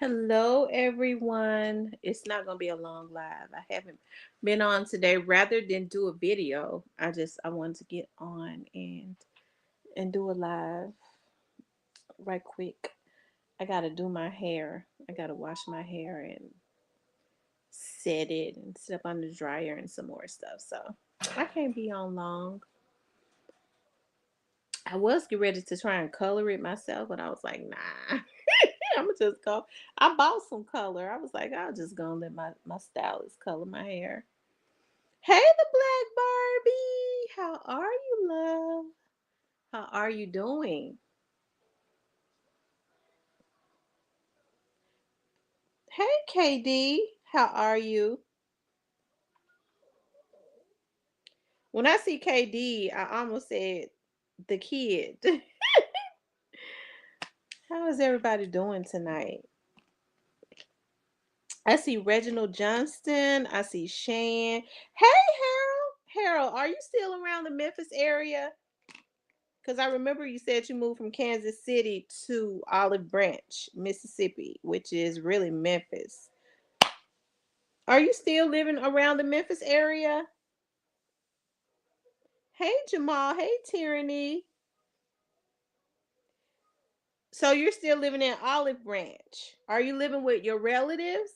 Hello, everyone. It's not going to be a long live. I haven't been on today. Rather than do a video, I wanted to get on and do a live right quick. I got to do my hair. I got to wash my hair and set it and sit up on the dryer and some more stuff. So I can't be on long. I was getting ready to try and color it myself, but I was like, nah. I'm gonna just go. I bought some color. I was like, I'll just go and let my stylist color my hair. Hey, the Black Barbie. How are you, love? How are you doing? Hey, KD. How are you? When I see KD, I almost said the kid. How is everybody doing tonight? I see Reginald Johnston. I see Shan. Hey, Harold. Harold, are you still around the Memphis area? Because I remember you said you moved from Kansas City to Olive Branch, Mississippi, which is really Memphis. Are you still living around the Memphis area? Hey, Jamal. Hey, Tyranny. So you're still living in Olive Branch. Are you living with your relatives?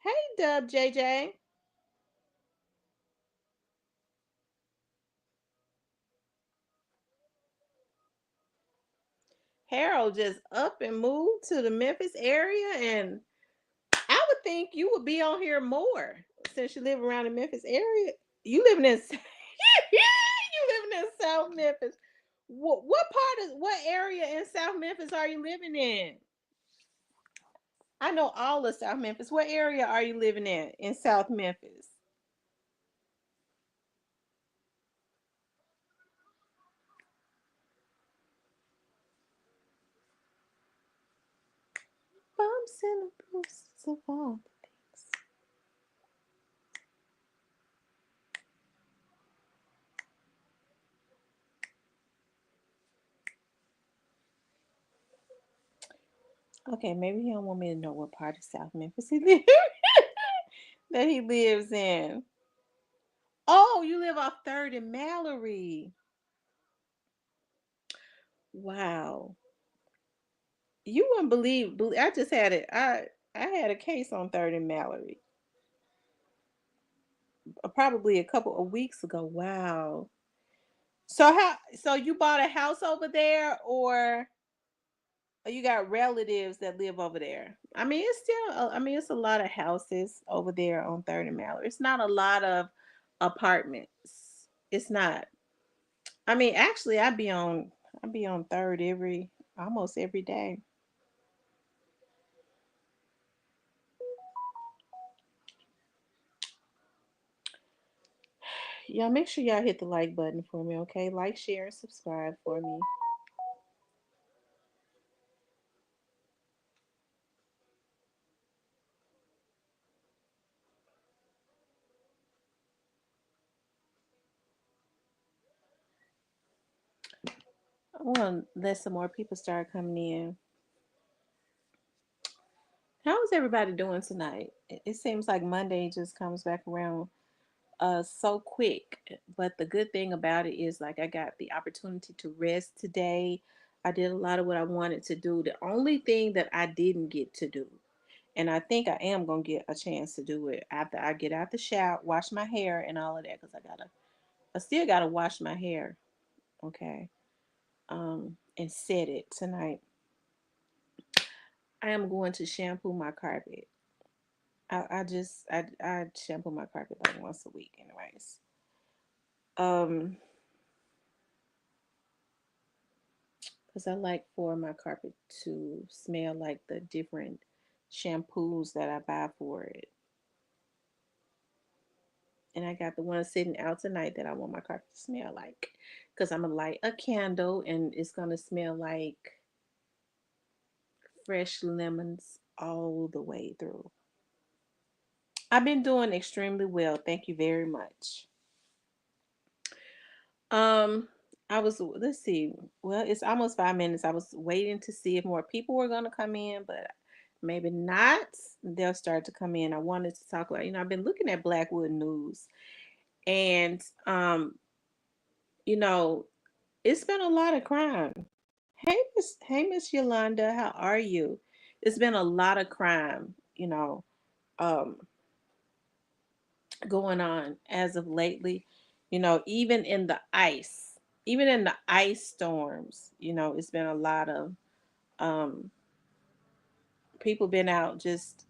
Hey, Dub JJ. Harold just up and moved to the Memphis area, and I would think you would be on here more since you live around the Memphis area. You living in you living in South Memphis. What area in South Memphis are you living in? I know all of South Memphis. What area are you living in South Memphis? Bumps and bruises of all the things. Okay, maybe he don't want me to know what part of South Memphis he lives that he lives in. Oh, you live off Third and Mallory. Wow, you wouldn't believe. I just had it. I had a case on Third and Mallory probably a couple of weeks ago. Wow. So you bought a house over there, or you got relatives that live over there? I mean, it's still. I mean, it's a lot of houses over there on Third and Mallory. It's not a lot of apartments. It's not. I mean, actually, I be on Third almost every day. Y'all make sure y'all hit the like button for me, okay? Like, share, and subscribe for me. I want to let some more people start coming in. How is everybody doing tonight? It seems like Monday just comes back around so quick. But the good thing about it is like I got the opportunity to rest today. I did a lot of what I wanted to do. The only thing that I didn't get to do, and I think I am gonna get a chance to do it after I get out the shower, wash my hair and all of that, because I still gotta wash my hair, okay, and set it tonight. I am going to shampoo my carpet. I shampoo my carpet like once a week, anyways. Um, because I like for my carpet to smell like the different shampoos that I buy for it. And I got the one sitting out tonight that I want my carpet to smell like. Because I'm gonna light a candle and it's gonna smell like fresh lemons all the way through. I've been doing extremely well. Thank you very much. Um, let's see. Well, it's almost 5 minutes. I was waiting to see if more people were gonna come in, but maybe not, they'll start to come in. I wanted to talk about, I've been looking at Blackwood News, and you know, it's been a lot of crime. Hey Miss Yolanda, how are you? It's been a lot of crime, um, going on as of lately. Even in the ice, even in the ice storms, it's been a lot of um, people been out just,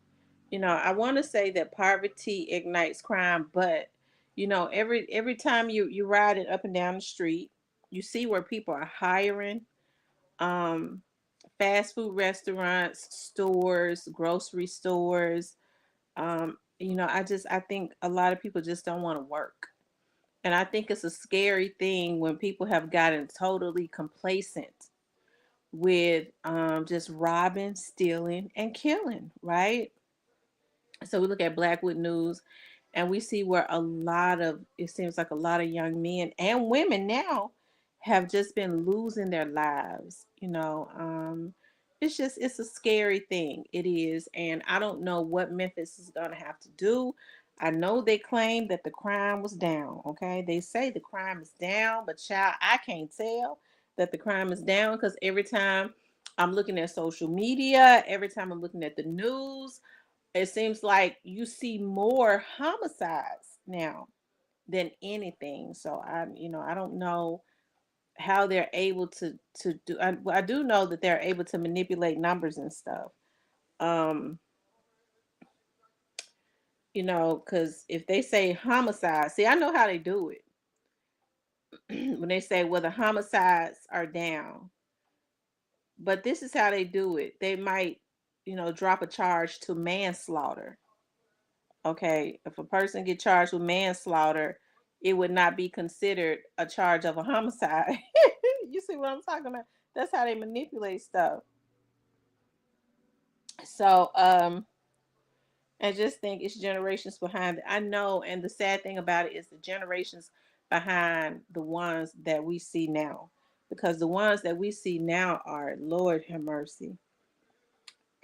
I want to say that poverty ignites crime, but every time you ride it up and down the street, you see where people are hiring. Um, Fast food restaurants, stores, grocery stores. I think a lot of people just don't want to work. And I think it's a scary thing when people have gotten totally complacent with just robbing, stealing, and killing, right? So we look at Blackwood News, and we see where it seems like a lot of young men and women now have just been losing their lives. It's a scary thing. It is. And I don't know what Memphis is going to have to do. I know they claim that the crime was down. Okay. They say the crime is down, but child, I can't tell that the crime is down because every time I'm looking at social media, every time I'm looking at the news, it seems like you see more homicides now than anything. So I don't know how they're able to do. I do know that they're able to manipulate numbers and stuff. Um, because if they say homicide, see, I know how they do it. When they say, well, the homicides are down, but this is how they do it. They might, drop a charge to manslaughter. Okay, if a person get charged with manslaughter, it would not be considered a charge of a homicide. You see what I'm talking about? That's how they manipulate stuff. So, I just think it's generations behind it. I know, and the sad thing about it is the generations behind the ones that we see now. Because the ones that we see now are, Lord have mercy.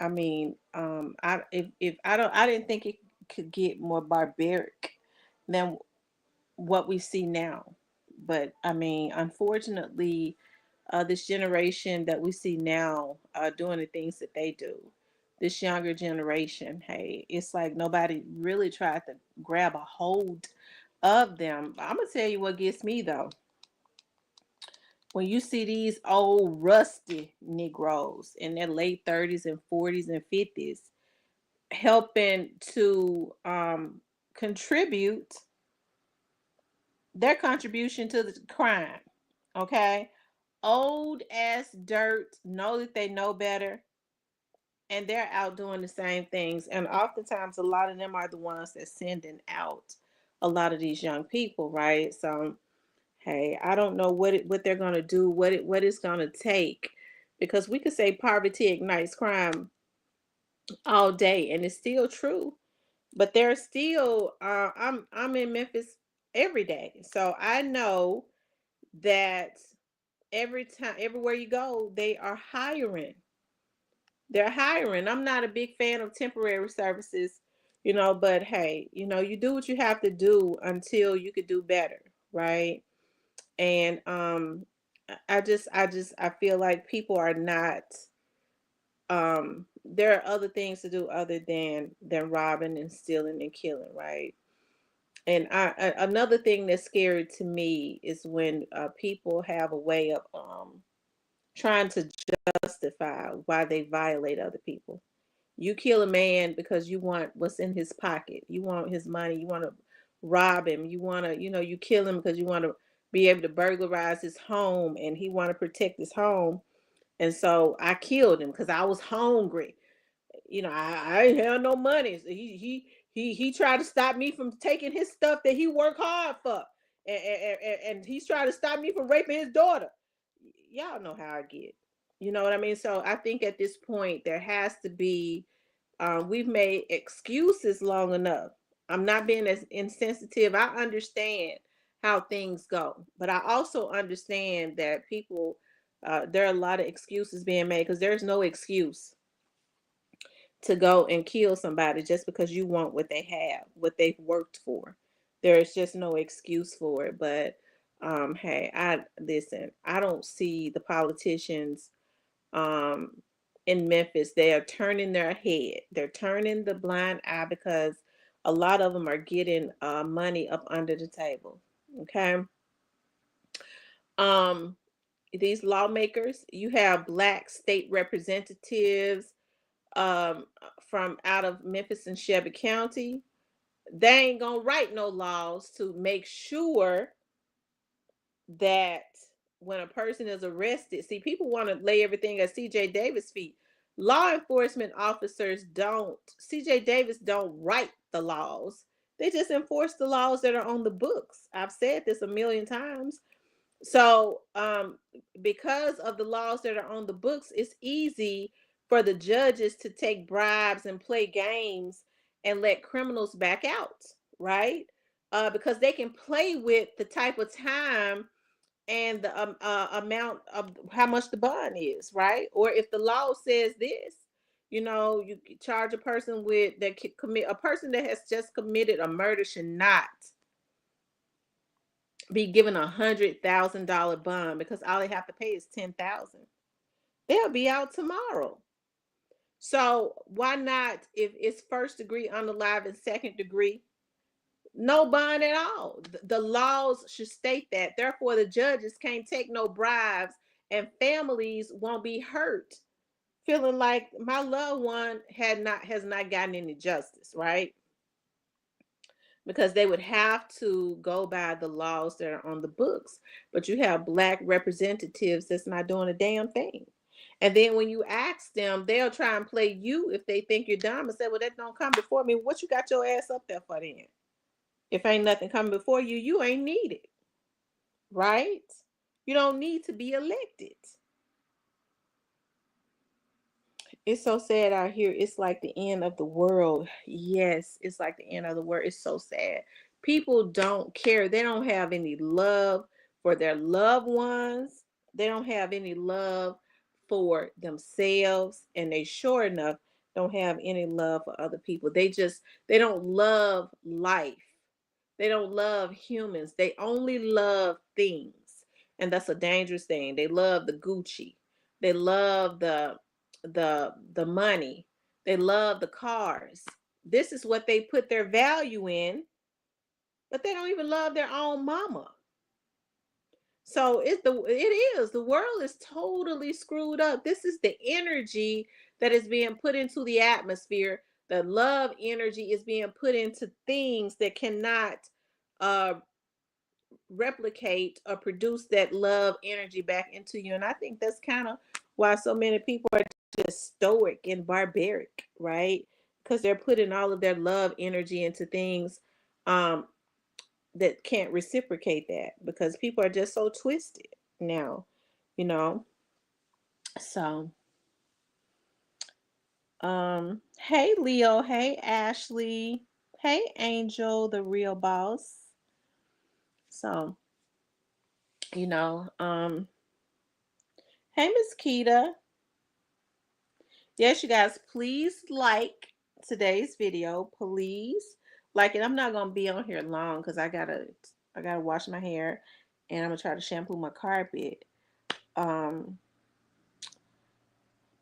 I mean, I if I didn't think it could get more barbaric than what we see now. But I mean, unfortunately, this generation that we see now doing the things that they do, this younger generation, hey, it's like nobody really tried to grab a hold of them. I'm gonna tell you what gets me though. When you see these old rusty Negroes in their late 30s and 40s and 50s helping to contribute their contribution to the crime. Okay. Old ass dirt, know that they know better, and they're out doing the same things. And oftentimes, a lot of them are the ones that sending out a lot of these young people, right? So, hey, I don't know what they're gonna do, what it's gonna take, because we could say poverty ignites crime all day, and it's still true. But there's still, I'm in Memphis every day, so I know that every time, everywhere you go, they are hiring. They're hiring. I'm not a big fan of temporary services, but hey, you do what you have to do until you could do better, right? And I feel like people are not. There are other things to do other than robbing and stealing and killing, right? And another thing that's scary to me is when people have a way of trying to justify why they violate other people. You kill a man because you want what's in his pocket. You want his money. You want to rob him. You want to, you kill him because you want to be able to burglarize his home and he want to protect his home. And so I killed him because I was hungry. I ain't had no money. So he tried to stop me from taking his stuff that he worked hard for. And he's trying to stop me from raping his daughter. Y'all know how I get. You know what I mean? So I think at this point there has to be, we've made excuses long enough. I'm not being as insensitive. I understand how things go, but I also understand that people, there are a lot of excuses being made because there's no excuse to go and kill somebody just because you want what they have, what they've worked for. There's just no excuse for it. But hey, I listen, I don't see the politicians um in Memphis. They are turning their head. They're turning the blind eye because a lot of them are getting money up under the table. Okay. Um these lawmakers, you have black state representatives from out of Memphis and Shelby County. They ain't gonna write no laws to make sure that when a person is arrested, see, people want to lay everything at CJ Davis' feet. Law enforcement officers don't, CJ Davis don't write the laws. They just enforce the laws that are on the books. I've said this a million times. So, because of the laws that are on the books, it's easy for the judges to take bribes and play games and let criminals back out, right? Because they can play with the type of time and the amount of how much the bond is, right? Or if the law says this, you charge a person with that commit a person that has just committed a murder should not be given $100,000 bond because all they have to pay is 10,000. They'll be out tomorrow. So why not, if it's first degree unalive and second degree, no bond at all? The laws should state that. Therefore, the judges can't take no bribes, and families won't be hurt, feeling like my loved one has not gotten any justice, right? Because they would have to go by the laws that are on the books. But you have black representatives that's not doing a damn thing. And then when you ask them, they'll try and play you if they think you're dumb and say, well, that don't come before me. What you got your ass up there for then? If ain't nothing coming before you, you ain't needed, right? You don't need to be elected. It's so sad out here. It's like the end of the world. Yes, it's like the end of the world. It's so sad. People don't care. They don't have any love for their loved ones. They don't have any love for themselves. And they sure enough don't have any love for other people. They don't love life. They don't love humans. They only love things. And that's a dangerous thing. They love the Gucci. They love the money. They love the cars. This is what they put their value in, but they don't even love their own mama. So the world is totally screwed up. This is the energy that is being put into the atmosphere. The love energy is being put into things that cannot uh replicate or produce that love energy back into you. And I think that's kind of why so many people are just stoic and barbaric, right? Because they're putting all of their love energy into things um that can't reciprocate that, because people are just so twisted now, you know. So hey Leo, hey Ashley, hey Angel, the real boss. So, you know, hey Miss Keita. Yes, you guys, please like today's video. Please like it. I'm not gonna be on here long because I gotta wash my hair and I'm gonna try to shampoo my carpet. Um,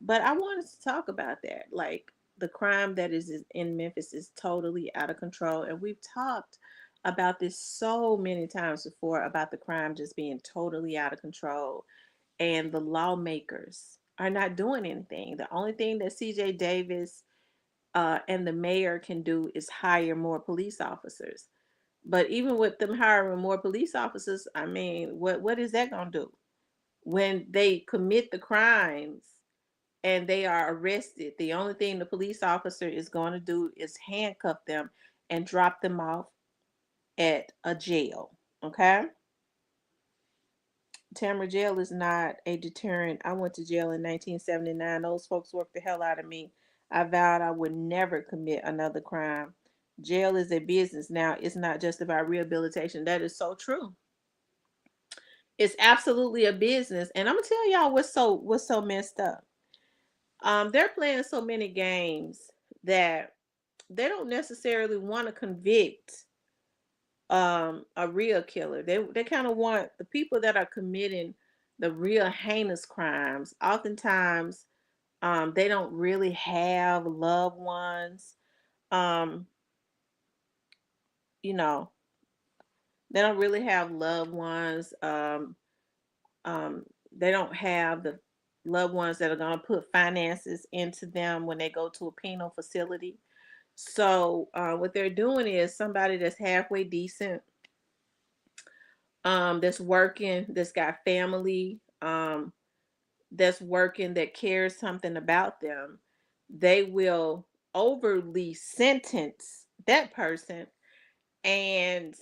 but I wanted to talk about that. Like, the crime that is in Memphis is totally out of control. And we've talked about this so many times before, about the crime just being totally out of control. And the lawmakers are not doing anything. The only thing that CJ Davis and the mayor can do is hire more police officers. But even with them hiring more police officers, I mean, what is that gonna do when they commit the crimes and they are arrested? The only thing the police officer is going to do is handcuff them and drop them off at a jail. Okay. Tamara, jail is not a deterrent. I went to jail in 1979. Those folks worked the hell out of me. I vowed I would never commit another crime. Jail is a business now. It's not just about rehabilitation. That is so true. It's absolutely a business. And I'm gonna tell y'all what's so messed up. They're playing so many games that they don't necessarily want to convict a real killer. They kind of want the people that are committing the real heinous crimes. Oftentimes, they don't really have loved ones. Um, you know, they don't really have loved ones. Um, they don't have the loved ones that are going to put finances into them when they go to a penal facility. So what they're doing is somebody that's halfway decent, that's working, that's got family, that's working, that cares something about them. They will overly sentence that person, and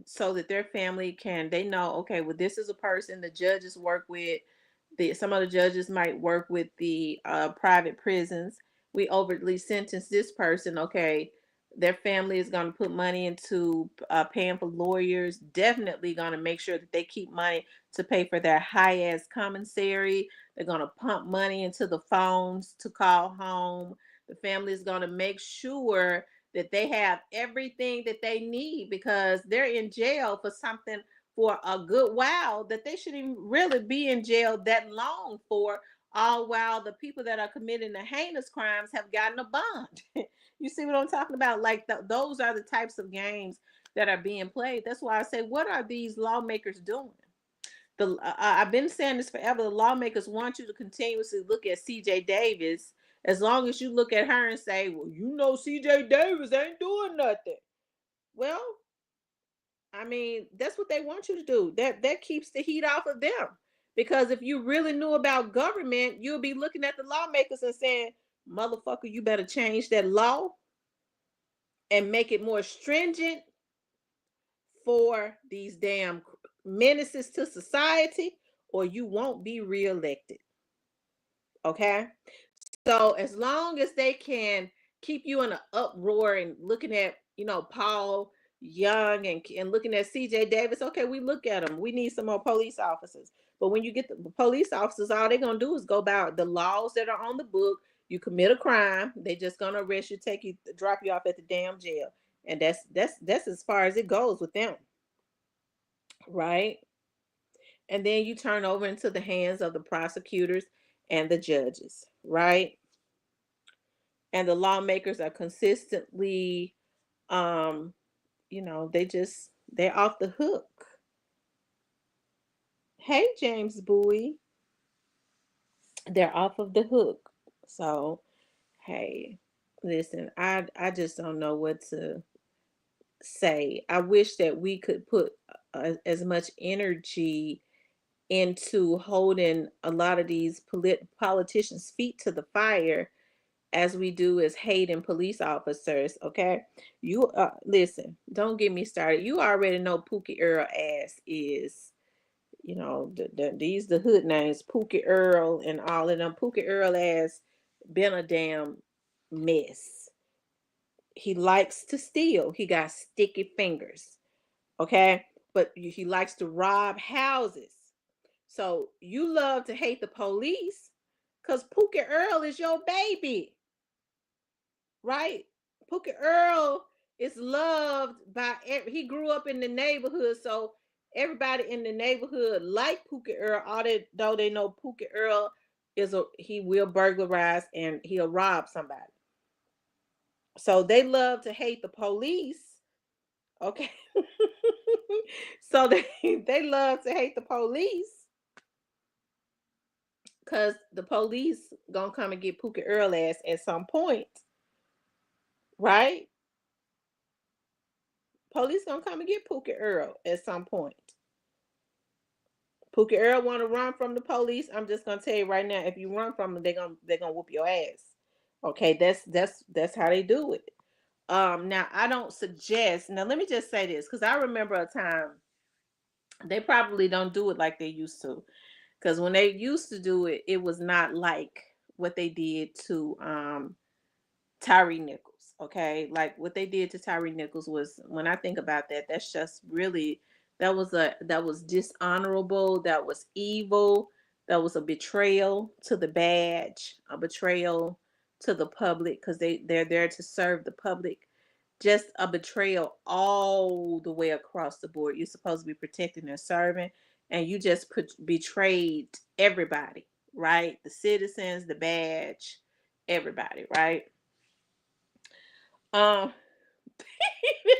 so that their family can, they know, okay, well, this is a person the judges work with. Some of the judges might work with the private prisons. We overtly sentence this person, okay, their family is going to put money into paying for lawyers, definitely going to make sure that they keep money to pay for their high ass commissary. They're going to pump money into the phones to call home. The family is going to make sure that they have everything that they need, because they're in jail for something for a good while that they shouldn't really be in jail that long for, all while the people that are committing the heinous crimes have gotten a bond. You see what I'm talking about? Like those are the types of games that are being played. That's why I say, what are these lawmakers doing? I've been saying this forever. The lawmakers want you to continuously look at C.J. Davis. As long as you look at her and say, well, C.J. Davis ain't doing nothing. Well, I mean, that's what they want you to do. That keeps the heat off of them. Because if you really knew about government, you'll be looking at the lawmakers and saying, motherfucker, you better change that law and make it more stringent for these damn menaces to society, or you won't be reelected. Okay? So as long as they can keep you in an uproar and looking at, Paul Young and looking at CJ Davis, okay, we look at them. We need some more police officers. But when you get the police officers, all they're gonna do is go by the laws that are on the book. You commit a crime, they just gonna arrest you, take you, drop you off at the damn jail. And that's as far as it goes with them. Right? And then you turn over into the hands of the prosecutors and the judges, right? And the lawmakers are consistently, um they're off the hook. Hey, James Bowie, they're off of the hook. So hey, listen, I just don't know what to say. I wish that we could put as much energy into holding a lot of these politicians feet to the fire as we do as hating police officers. Okay, you listen, don't get me started. You already know Pookie Earl ass is, these the hood names, Pookie Earl and all of them. Pookie Earl ass been a damn mess. He likes to steal. He got sticky fingers. Okay, but he likes to rob houses. So you love to hate the police because Pookie Earl is your baby, right? Pookie Earl is loved by he grew up in the neighborhood, so everybody in the neighborhood like Pookie Earl. Though they know Pookie Earl he will burglarize and he'll rob somebody. So they love to hate the police. Okay. So they love to hate the police because the police gonna come and get Pookie Earl ass at some point, right? Police gonna come and get Pookie Earl at some point. Pookie Earl want to run from the police. I'm just gonna tell you right now, if you run from them, they're gonna whoop your ass. Okay, that's how they do it. Now I don't suggest. Now let me just say this, because I remember a time they probably don't do it like they used to. Because when they used to do it, it was not like what they did to Tyree Nichols. Okay, like what they did to Tyree Nichols was, when I think about that, that's just really, that was dishonorable. That was evil. That was a betrayal to the badge, a betrayal to the public because they're there to serve the public. Just a betrayal all the way across the board. You're supposed to be protecting and serving, and you just betrayed everybody, right? The citizens, the badge, everybody, right? Um,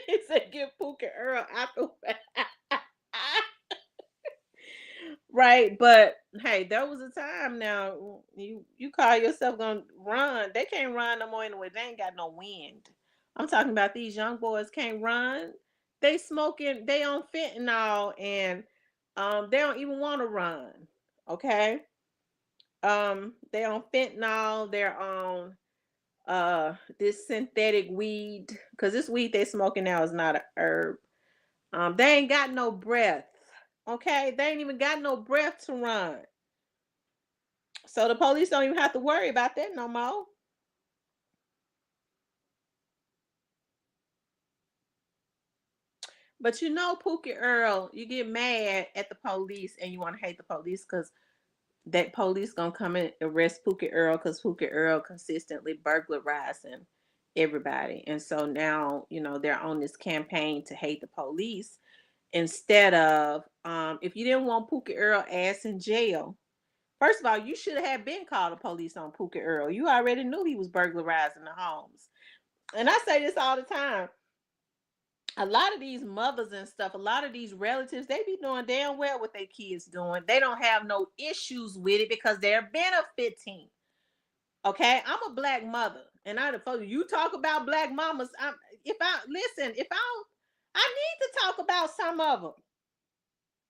he said, "Give Pookie Earl out the way." Right, but hey, there was a time now you call yourself gonna run. They can't run no more anyway. They ain't got no wind. I'm talking about these young boys can't run. They smoking, they on fentanyl and they don't even want to run. Okay? They on fentanyl, they're on this synthetic weed because this weed they smoking now is not a herb. They ain't got no breath. Okay, they ain't even got no breath to run. So the police don't even have to worry about that no more. But you know, Pookie Earl, you get mad at the police and you want to hate the police because that police gonna come and arrest Pookie Earl because Pookie Earl consistently burglarizing everybody. And so now, they're on this campaign to hate the police instead of if you didn't want Pookie Earl ass in jail. First of all, you should have been called the police on Pookie Earl. You already knew he was burglarizing the homes. And I say this all the time. A lot of these mothers and stuff, a lot of these relatives, they be doing damn well what their kids doing. They don't have no issues with it because they're benefiting. Okay, I'm a black mother, and you talk about black mamas. If I listen, if I don't, I need to talk about some of them.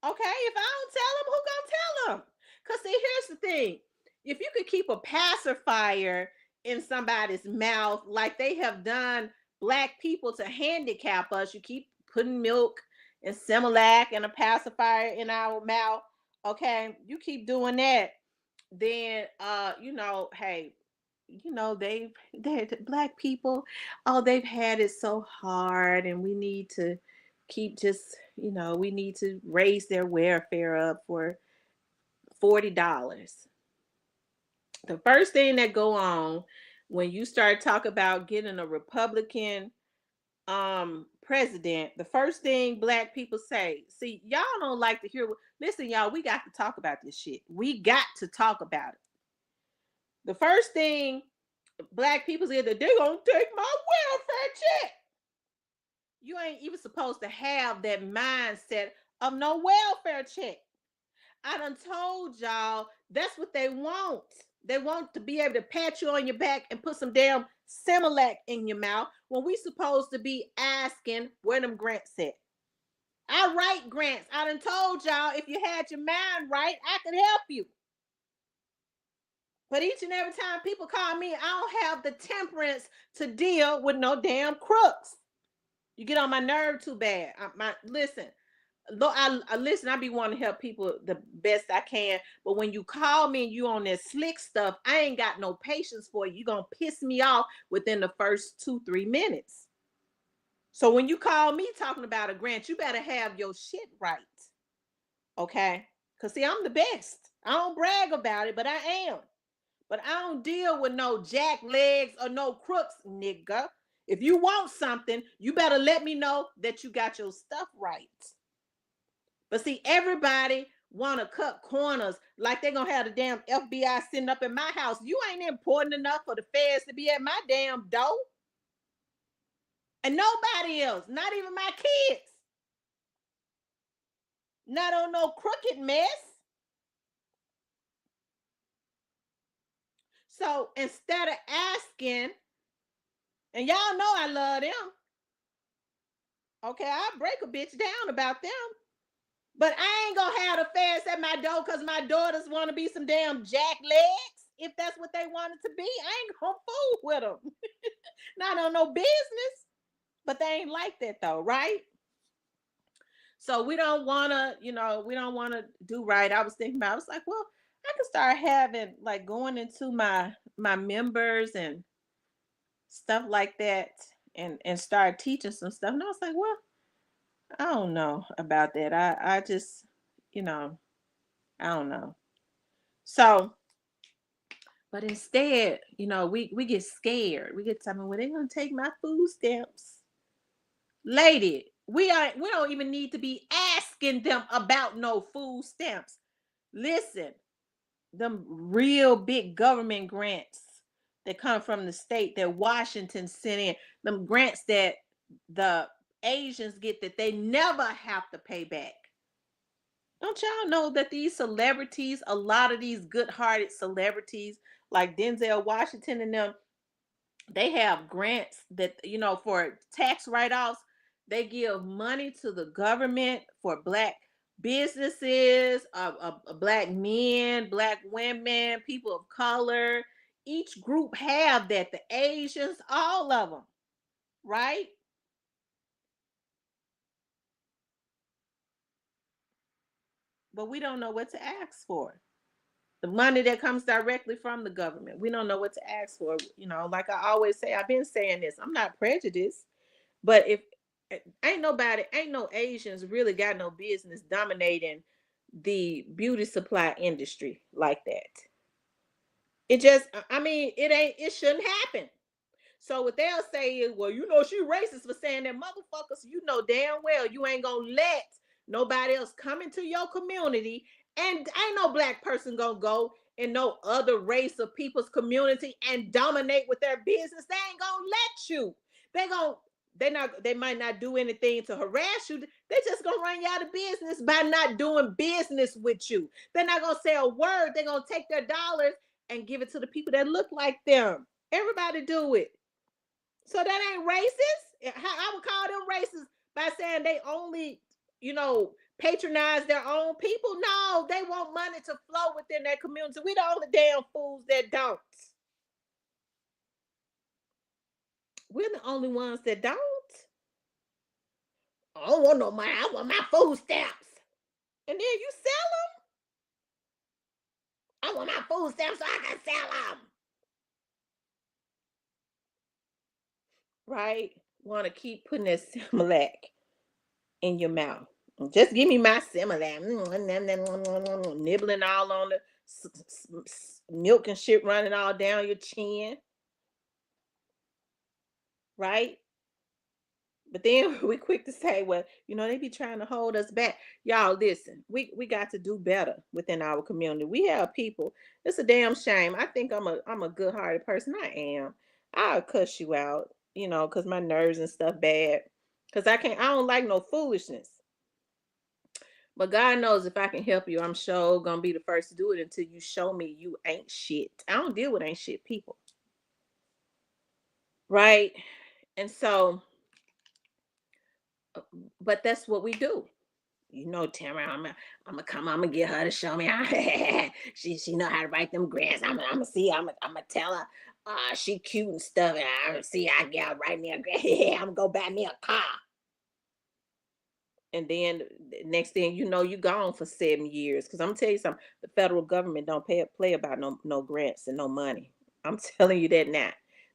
Okay, if I don't tell them, who gonna tell them? Because see, here's the thing: if you could keep a pacifier in somebody's mouth, like they have done black people to handicap us, you keep putting milk and Similac and a pacifier in our mouth. Okay, you keep doing that, then hey, they're black people. Oh, they've had it so hard, and we need to keep just we need to raise their welfare up for $40. The first thing that go on when you start talking about getting a Republican president, the first thing black people say, see, y'all don't like to hear. Listen, y'all, we got to talk about this shit. We got to talk about it. The first thing black people say that they're gonna take my welfare check. You ain't even supposed to have that mindset of no welfare check. I done told y'all that's what they want. They want to be able to pat you on your back and put some damn Similac in your mouth when we supposed to be asking where them grants at. I write grants. I done told y'all if you had your mind right, I could help you. But each and every time people call me, I don't have the temperance to deal with no damn crooks. You get on my nerve too bad. Listen, though I listen, I be wanting to help people the best I can. But when you call me and you on that slick stuff, I ain't got no patience for you. You gonna piss me off within the first 2-3 minutes. So when you call me talking about a grant, you better have your shit right. Okay? Cause see, I'm the best. I don't brag about it, but I am. But I don't deal with no jack legs or no crooks, nigga. If you want something, you better let me know that you got your stuff right. But see, everybody want to cut corners like they're going to have the damn FBI sitting up in my house. You ain't important enough for the feds to be at my damn door. And nobody else, not even my kids. Not on no crooked mess. So instead of asking, and y'all know I love them. Okay, I'll break a bitch down about them. But I ain't gonna have the feds at my door because my daughters want to be some damn jack legs. If that's what they wanted to be, I ain't gonna fool with them. Not on no business. But they ain't like that though, right? So we don't wanna, we don't wanna do right. I was thinking about, I was like, well, I could start having like going into my members and stuff like that and start teaching some stuff. And I was like, well, I don't know about that. I just, I don't know. So, but instead, we get scared. We get something where they're gonna take my food stamps. Lady, we don't even need to be asking them about no food stamps. Listen, them real big government grants that come from the state that Washington sent in, them grants that the Asians get that they never have to pay back. Don't y'all know that these celebrities, a lot of these good-hearted celebrities like Denzel Washington and them, they have grants that, for tax write-offs. They give money to the government for black businesses, black men, black women, people of color. Each group have that. The Asians, all of them, right? But we don't know what to ask for. The money that comes directly from the government, we don't know what to ask for. Like I always say, I've been saying this, I'm not prejudiced, but if ain't no Asians really got no business dominating the beauty supply industry like that. It just, I mean, it shouldn't happen. So what they'll say is, well, she racist for saying that. Motherfuckers, you know damn well you ain't gonna let nobody else come into your community, and ain't no black person gonna go in no other race of people's community and dominate with their business. They ain't gonna let you. They gonna they might not do anything to harass you. They just gonna run you out of business by not doing business with you. They're not gonna say a word. They're gonna take their dollars and give it to the people that look like them. Everybody do it. So that ain't racist. I would call them racist by saying they only, patronize their own people. No, they want money to flow within their community. We the only damn fools that don't. We're the only ones that don't. I don't want no money. I want my food stamps. And then you sell them. I want my food stamps so I can sell them. Right? Want to keep putting that Similac in your mouth. Just give me my Similac. Nibbling all on the milk and shit running all down your chin. Right? But then we quick to say, well, they be trying to hold us back. Y'all, listen, we got to do better within our community. We have people. It's a damn shame. I think I'm a good-hearted person. I am. I'll cuss you out, because my nerves and stuff bad. Because I don't like no foolishness. But God knows if I can help you, I'm sure gonna be the first to do it until you show me you ain't shit. I don't deal with ain't shit people. Right? And so, but that's what we do. Tamara, I'm gonna get her to show me how she know how to write them grants. I'm gonna see. I'm gonna tell her she cute and stuff. And I see I get her write me a grant. I'm gonna go buy me a car. And then the next thing you know, you gone for 7 years. Because I'm gonna tell you something, the federal government don't play about no grants and no money. I'm telling you that now.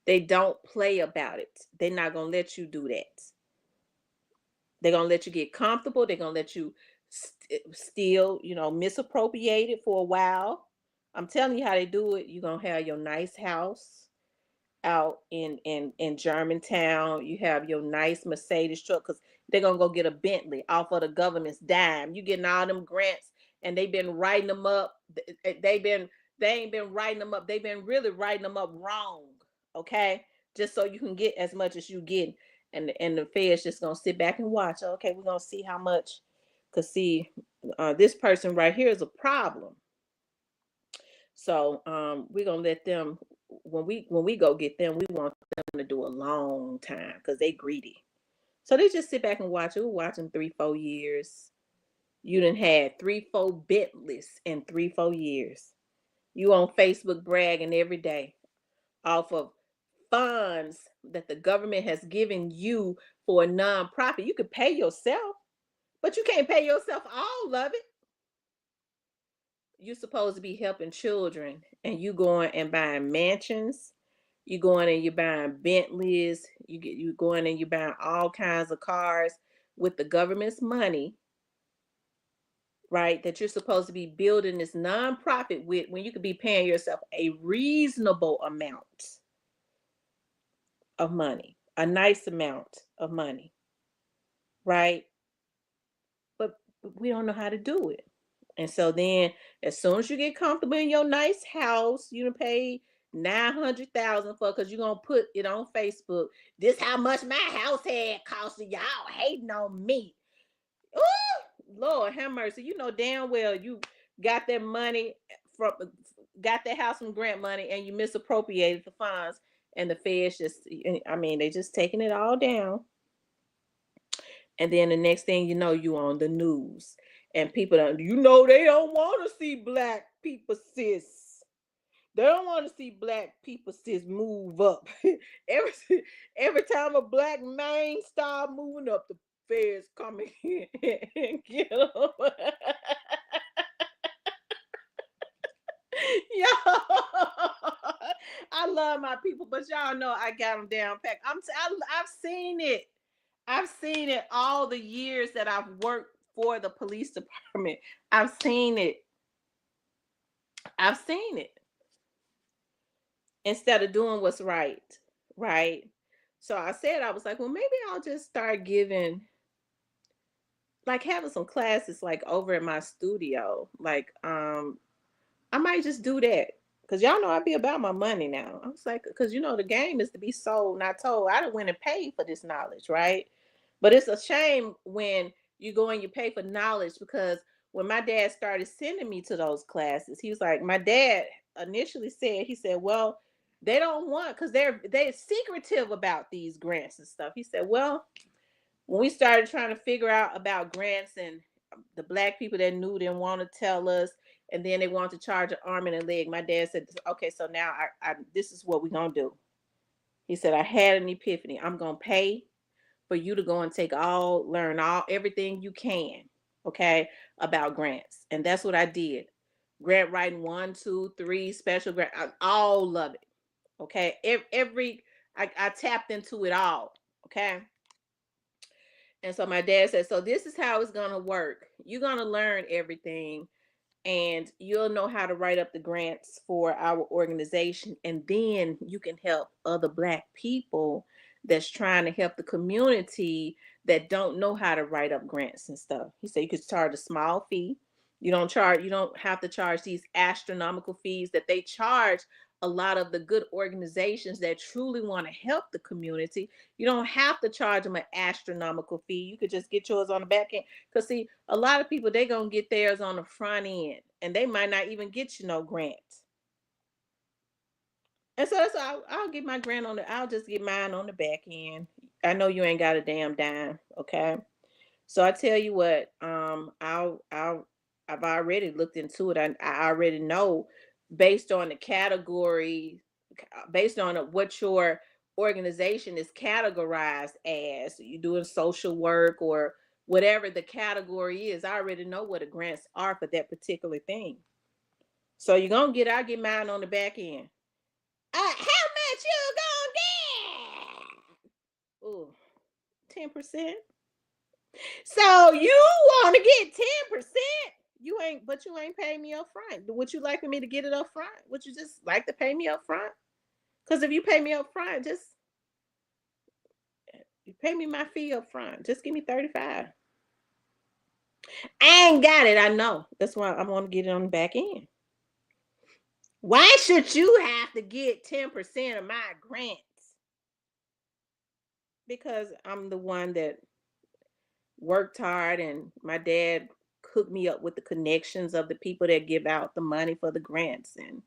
They don't play about it. They're not gonna let you do that. They're gonna let you get comfortable. They're gonna let you still, misappropriate it for a while. I'm telling you how they do it. You're gonna have your nice house out in Germantown. You have your nice Mercedes truck because they're gonna go get a Bentley off of the government's dime. You getting all them grants, and they've been writing them up. They ain't been writing them up. They've been really writing them up wrong. Okay, just so you can get as much as you get, and the Fed's just gonna sit back and watch. Okay, we're gonna see how much. Cause see, this person right here is a problem. So we're gonna let them when we go get them, we want them to do a long time because they greedy. So they just sit back and watch. We'll watch them 3-4 years. You done had 3-4 Bentleys in 3-4 years. You on Facebook bragging every day off of funds that the government has given you for a nonprofit. You could pay yourself, but you can't pay yourself all of it. You're supposed to be helping children, and you going and buying mansions. You going and you're buying Bentleys. You going and you're buying all kinds of cars with the government's money right? That you're supposed to be building this nonprofit with, when you could be paying yourself a reasonable amount of money, a nice amount of money, right? But we don't know how to do it. And so then, as soon as you get comfortable in your nice house, you done pay 900,000 for, because you're gonna put it on Facebook. This how much my house had costed, y'all hating on me. Ooh, Lord have mercy. You know damn well you got that money from, got that house from grant money, and you misappropriated the funds, and the feds just, I mean, they just taking it all down. And then the next thing you know, you on the news, and people don't, they don't want to see black people, sis. They don't want to see black people, sis, move up. every every time a black man start moving up, the feds coming in and get them. Yo, I love my people, but y'all know I got them down packed. I've seen it. I've seen it all the years that I've worked for the police department. I've seen it. I've seen it. Instead of doing what's right, right? So I said, I was like, well, maybe I'll just start giving, like having some classes like over in my studio. Like, I might just do that. Cause y'all know I be about my money now. I was like, cause the game is to be sold, not told. I done went and paid for this knowledge, right? But it's a shame when you go and you pay for knowledge, because when my dad started sending me to those classes, he was like, my dad initially said, he said, well, they don't want, because they're secretive about these grants and stuff. He said, well, when we started trying to figure out about grants, and the black people that knew didn't want to tell us, and then they wanted to charge an arm and a leg, my dad said, okay, so now I this is what we're gonna do. He said, I had an epiphany. I'm gonna pay for you to go and learn everything you can, okay, about grants. And that's what I did. Grant writing 1, 2, 3, special grant, all of it. Okay. I tapped into it all. Okay. And so my dad said, so this is how it's gonna work. You're gonna learn everything, and you'll know how to write up the grants for our organization, and then you can help other black people that's trying to help the community that don't know how to write up grants and stuff. He said you could charge a small fee. You don't have to charge these astronomical fees that they charge a lot of the good organizations that truly want to help the community. You don't have to charge them an astronomical fee. You could just get yours on the back end. Because see, a lot of people, they gonna get theirs on the front end, and they might not even get no grants. And so that's I'll get my grant I'll just get mine on the back end. I know you ain't got a damn dime, okay? So I tell you what, I've already looked into it. I already know, based on the category, based on what your organization is categorized as. You doing social work or whatever the category is. I already know what the grants are for that particular thing. So I'll get mine on the back end. How much you gonna get? Ooh, 10%. So you want to get 10%? But you ain't paying me up front. Would you like for me to get it up front? Would you just like to pay me up front? Because if you pay me up front, just you pay me my fee up front. Just give me 35. I ain't got it. I know. That's why I want to get it on the back end. Why should you have to get 10% of my grants? Because I'm the one that worked hard, and my dad hooked me up with the connections of the people that give out the money for the grants, and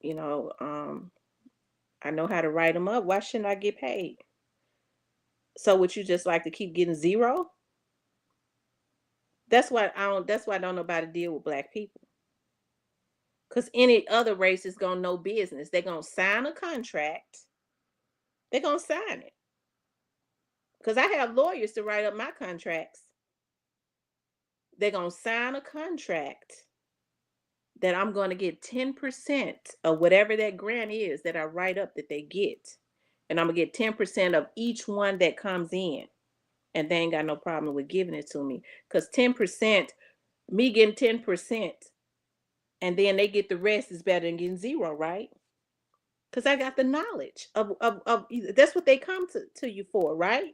you know um I know how to write them up. Why shouldn't I get paid? So would you just like to keep getting zero? That's why I don't know about to deal with black people, because any other race is gonna know business. They're gonna sign a contract. They're gonna sign it, because I have lawyers to write up my contracts. They're gonna sign a contract that I'm going to get 10% of whatever that grant is that I write up that they get. And I'm going to get 10% of each one that comes in. And they ain't got no problem with giving it to me. Because 10% Me getting 10% and then they get the rest is better than getting zero, right? Because I got the knowledge of that's what they come to you for, right?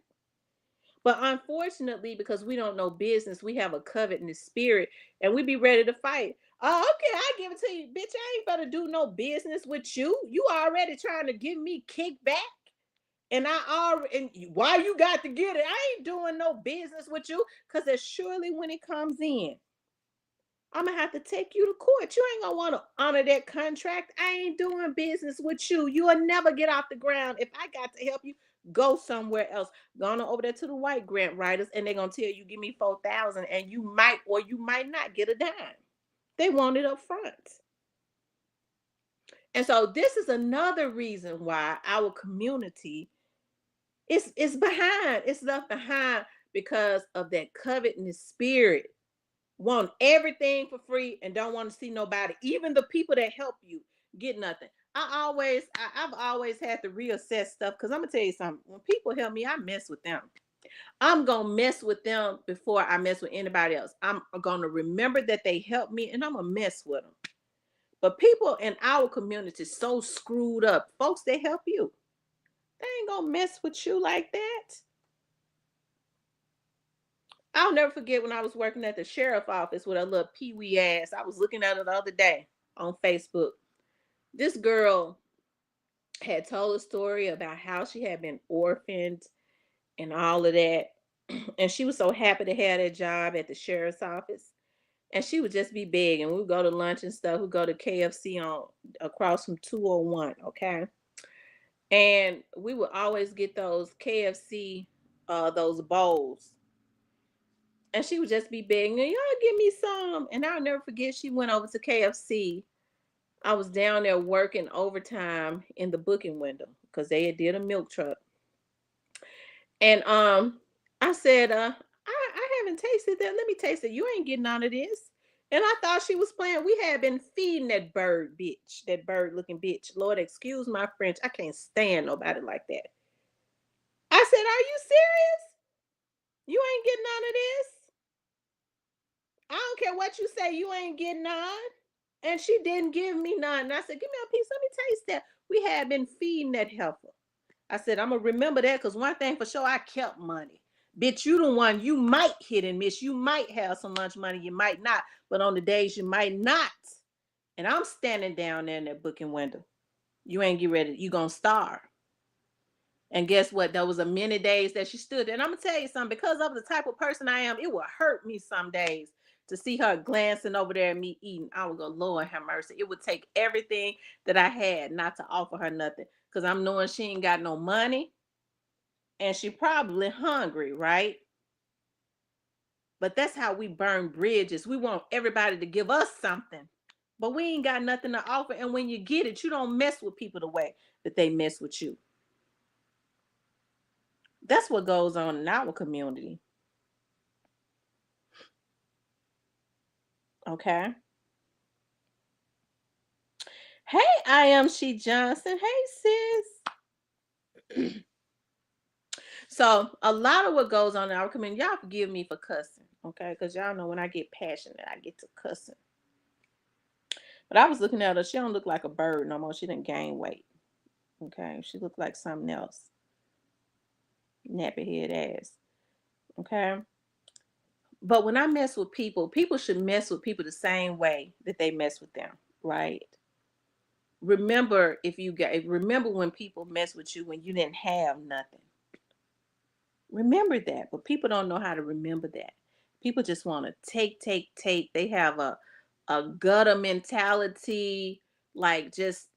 But unfortunately, because we don't know business, we have a covetous spirit and we be ready to fight. Oh, okay, I give it to you. Bitch, I ain't better do no business with you. You already trying to give me kickback. And I already, and why you got to get it? I ain't doing no business with you. Because as surely when it comes in, I'm gonna have to take you to court. You ain't gonna want to honor that contract. I ain't doing business with you. You'll never get off the ground. If I got to help you, go somewhere else. Go on over there to the white grant writers, and they're gonna tell you, give me 4,000, and you might or you might not get a dime. They want it up front. And so this is another reason why our community is behind. It's left behind because of that covetous spirit. Want everything for free and don't want to see nobody, even the people that help you, get nothing. I've always had to reassess stuff because I'm gonna tell you something. When people help me, I mess with them. I'm gonna mess with them before I mess with anybody else. I'm gonna remember that they helped me and I'm gonna mess with them. But people in our community so screwed up. Folks, they help you. They ain't gonna mess with you like that. I'll never forget when I was working at the sheriff office with a little peewee ass. I was looking at her the other day on Facebook. This girl had told a story about how she had been orphaned and all of that. And she was so happy to have that job at the sheriff's office. And she would just be begging. We would go to lunch and stuff. We'd go to KFC on across from 201, okay? And we would always get those KFC, those bowls. And she would just be begging, y'all give me some. And I'll never forget, she went over to KFC. I was down there working overtime in the booking window because they had did a milk truck. And I said, I haven't tasted that. Let me taste it. You ain't getting none of this. And I thought she was playing. We had been feeding that bird bitch, that bird looking bitch. Lord, excuse my French. I can't stand nobody like that. I said, are you serious? You ain't getting none of this? I don't care what you say, you ain't getting none. And she didn't give me none. And I said, give me a piece. Let me taste that. We had been feeding that heifer. I said, I'm going to remember that because one thing for sure, I kept money. Bitch, you the one, you might hit and miss. You might have some lunch money, you might not. But on the days you might not. And I'm standing down there in that booking window. You ain't get ready. You going to starve. And guess what? There was a many days that she stood there. And I'm going to tell you something. Because of the type of person I am, it will hurt me some days to see her glancing over there at me eating. I would go, Lord have mercy. It would take everything that I had not to offer her nothing. Because I'm knowing she ain't got no money. And she probably hungry, right? But that's how we burn bridges. We want everybody to give us something. But we ain't got nothing to offer. And when you get it, you don't mess with people the way that they mess with you. That's what goes on in our community. Okay. Hey, I am She Johnson. Hey, sis. So a lot of what goes on in our community, y'all forgive me for cussing, okay? Because y'all know when I get passionate, I get to cussing. But I was looking at her. She don't look like a bird no more. She didn't gain weight. Okay. She looked like something else. Nappy head ass. Okay. But when I mess with people, people should mess with people the same way that they mess with them, right? Remember when people mess with you when you didn't have nothing. Remember that. But people don't know how to remember that. People just want to take. They have a gutter mentality, like just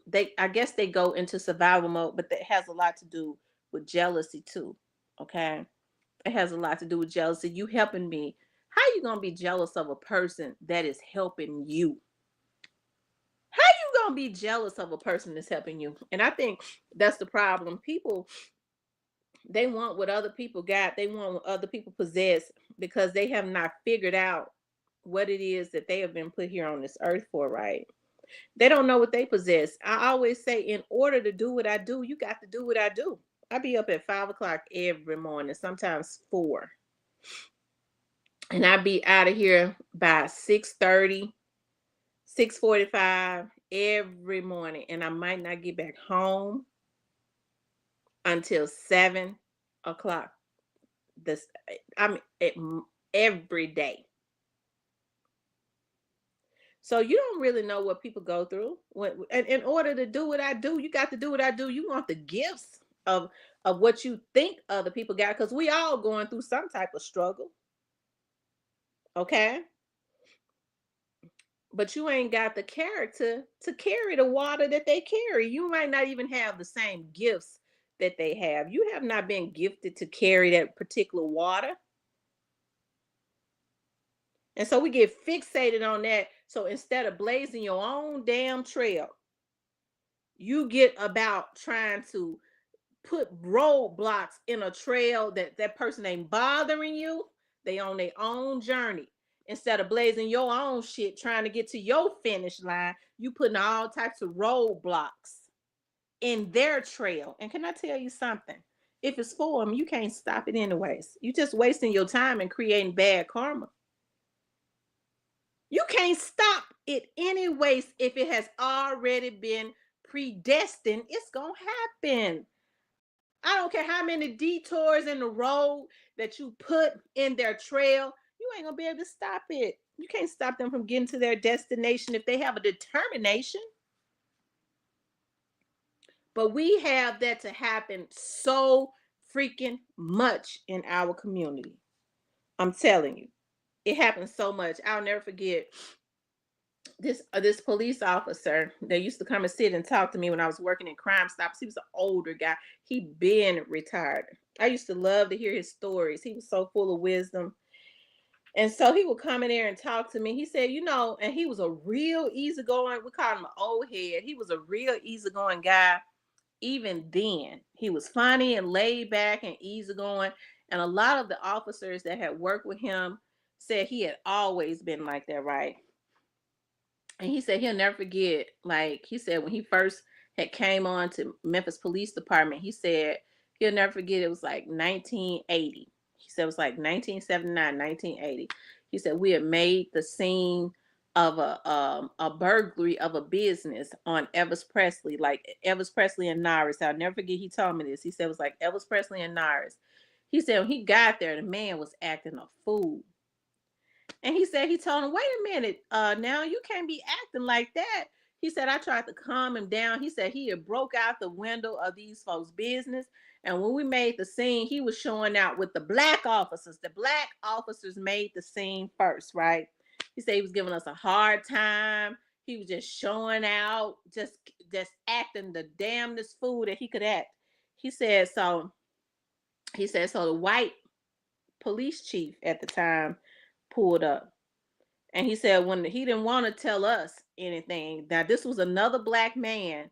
they I guess they go into survival mode, but that has a lot to do with jealousy too. Okay. It has a lot to do with jealousy. You helping me. How you gonna be jealous of a person that is helping you? How you gonna be jealous of a person that's helping you? And I think that's the problem. People, they want what other people got. They want what other people possess because they have not figured out what it is that they have been put here on this earth for, right? They don't know what they possess. I always say, in order to do what I do, you got to do what I do. I be up at 5 o'clock every morning, sometimes 4. and I'd be out of here by 6:30, 6:45 every morning, and I might not get back home until 7 o'clock. This, I mean, every day. So you don't really know what people go through. And in order to do what I do, you got to do what I do. You want the gifts of what you think other people got, because we all going through some type of struggle. Okay. But you ain't got the character to carry the water that they carry. You might not even have the same gifts that they have. You have not been gifted to carry that particular water. And so we get fixated on that. So instead of blazing your own damn trail, you get about trying to put roadblocks in a trail that person ain't bothering you. They on their own journey. Instead of blazing your own shit, trying to get to your finish line, you putting all types of roadblocks in their trail. And can I tell you something? If it's for them, you can't stop it anyways. You just wasting your time and creating bad karma. You can't stop it anyways. If it has already been predestined, it's gonna happen. I don't care how many detours in the road that you put in their trail, you ain't gonna be able to stop it. You can't stop them from getting to their destination if they have a determination. But we have that to happen so freaking much in our community. I'm telling you, it happens so much. I'll never forget this police officer that used to come and sit and talk to me when I was working in Crime Stoppers. He was an older guy. He been retired. I used to love to hear his stories. He was so full of wisdom. And so he would come in there and talk to me. He said, and he was a real easygoing, we call him an old head. He was a real easygoing guy. Even then, he was funny and laid back and easygoing. And a lot of the officers that had worked with him said he had always been like that, right? And he said he'll never forget, like he said, when he first had came on to Memphis Police Department, he said he'll never forget, it was like 1980. He said it was like 1979, 1980. He said we had made the scene of a burglary of a business on Elvis Presley, like Elvis Presley and Norris. I'll never forget, he told me this. He said it was like Elvis Presley and Norris. He said when he got there, the man was acting a fool. And he said he told him, wait a minute, now you can't be acting like that. He said, I tried to calm him down. He said he had broke out the window of these folks' business. And when we made the scene, he was showing out with the black officers. The black officers made the scene first, right? He said he was giving us a hard time. He was just showing out, just acting the damnedest fool that he could act. He said, so the white police chief at the time pulled up. And he said when he didn't want to tell us anything. Now, this was another black man.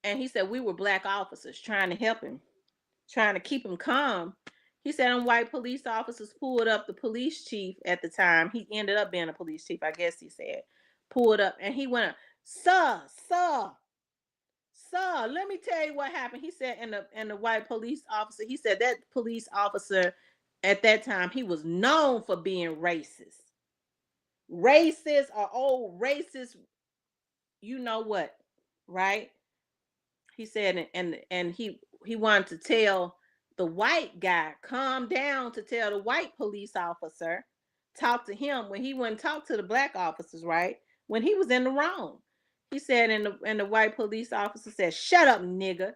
And he said we were black officers trying to help him, trying to keep him calm. He said them white police officers pulled up the police chief at the time. He ended up being a police chief, I guess he said. Pulled up and he went, sir, let me tell you what happened. He said, and the white police officer, he said that police officer at that time, he was known for being racist. Racist or old racist, you know what, right? He said, and he wanted to tell the white guy, calm down, to tell the white police officer, talk to him when he wouldn't talk to the black officers, right? When he was in the wrong. He said, and the white police officer said, shut up, nigga.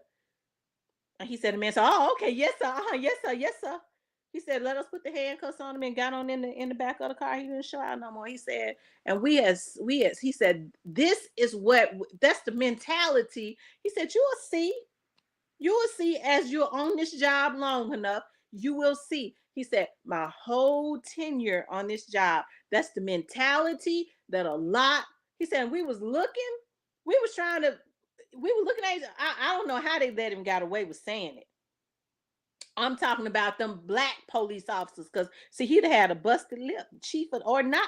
And he said, the man said, oh, okay, yes, sir, yes, sir, yes, sir. He said, let us put the handcuffs on him, and got on in the back of the car. He didn't show out no more. He said, and we as he said, this is that's the mentality. He said, you will see as you're on this job long enough, you will see. He said, my whole tenure on this job, that's the mentality that a lot, he said, we were looking at each, I don't know how they let him get away with saying it. I'm talking about them black police officers, because see, he'd had a busted lip, chief or not.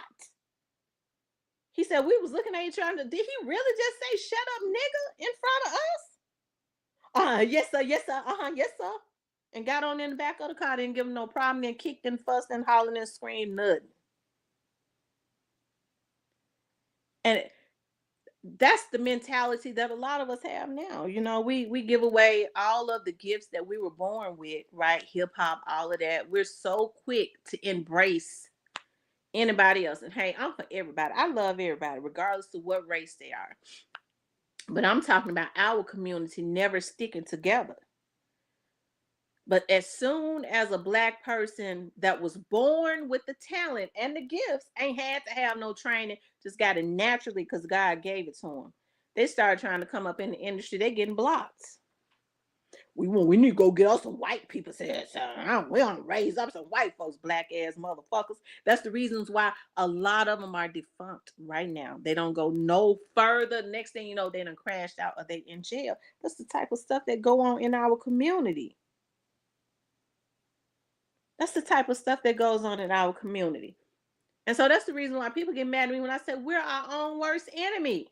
He said we was looking at each other. Did he really just say "shut up, nigga" in front of us? Yes, sir, yes, sir, yes, sir. And got on in the back of the car, didn't give him no problem, and kicked and fussed and hollering and screamed nothing. And that's the mentality that a lot of us have now. You know, we give away all of the gifts that we were born with, right? Hip hop, all of that. We're so quick to embrace anybody else. And hey, I'm for everybody. I love everybody, regardless of what race they are. But I'm talking about our community never sticking together. But as soon as a black person that was born with the talent and the gifts ain't had to have no training, just got it naturally because God gave it to them. They started trying to come up in the industry, they getting blocked. We need to go get us some white people. Said, we want to raise up some white folks, black ass motherfuckers. That's the reasons why a lot of them are defunct right now. They don't go no further. Next thing you know, they done crashed out or they in jail. That's the type of stuff that go on in our community. That's the type of stuff that goes on in our community. And so that's the reason why people get mad at me when I say we're our own worst enemy.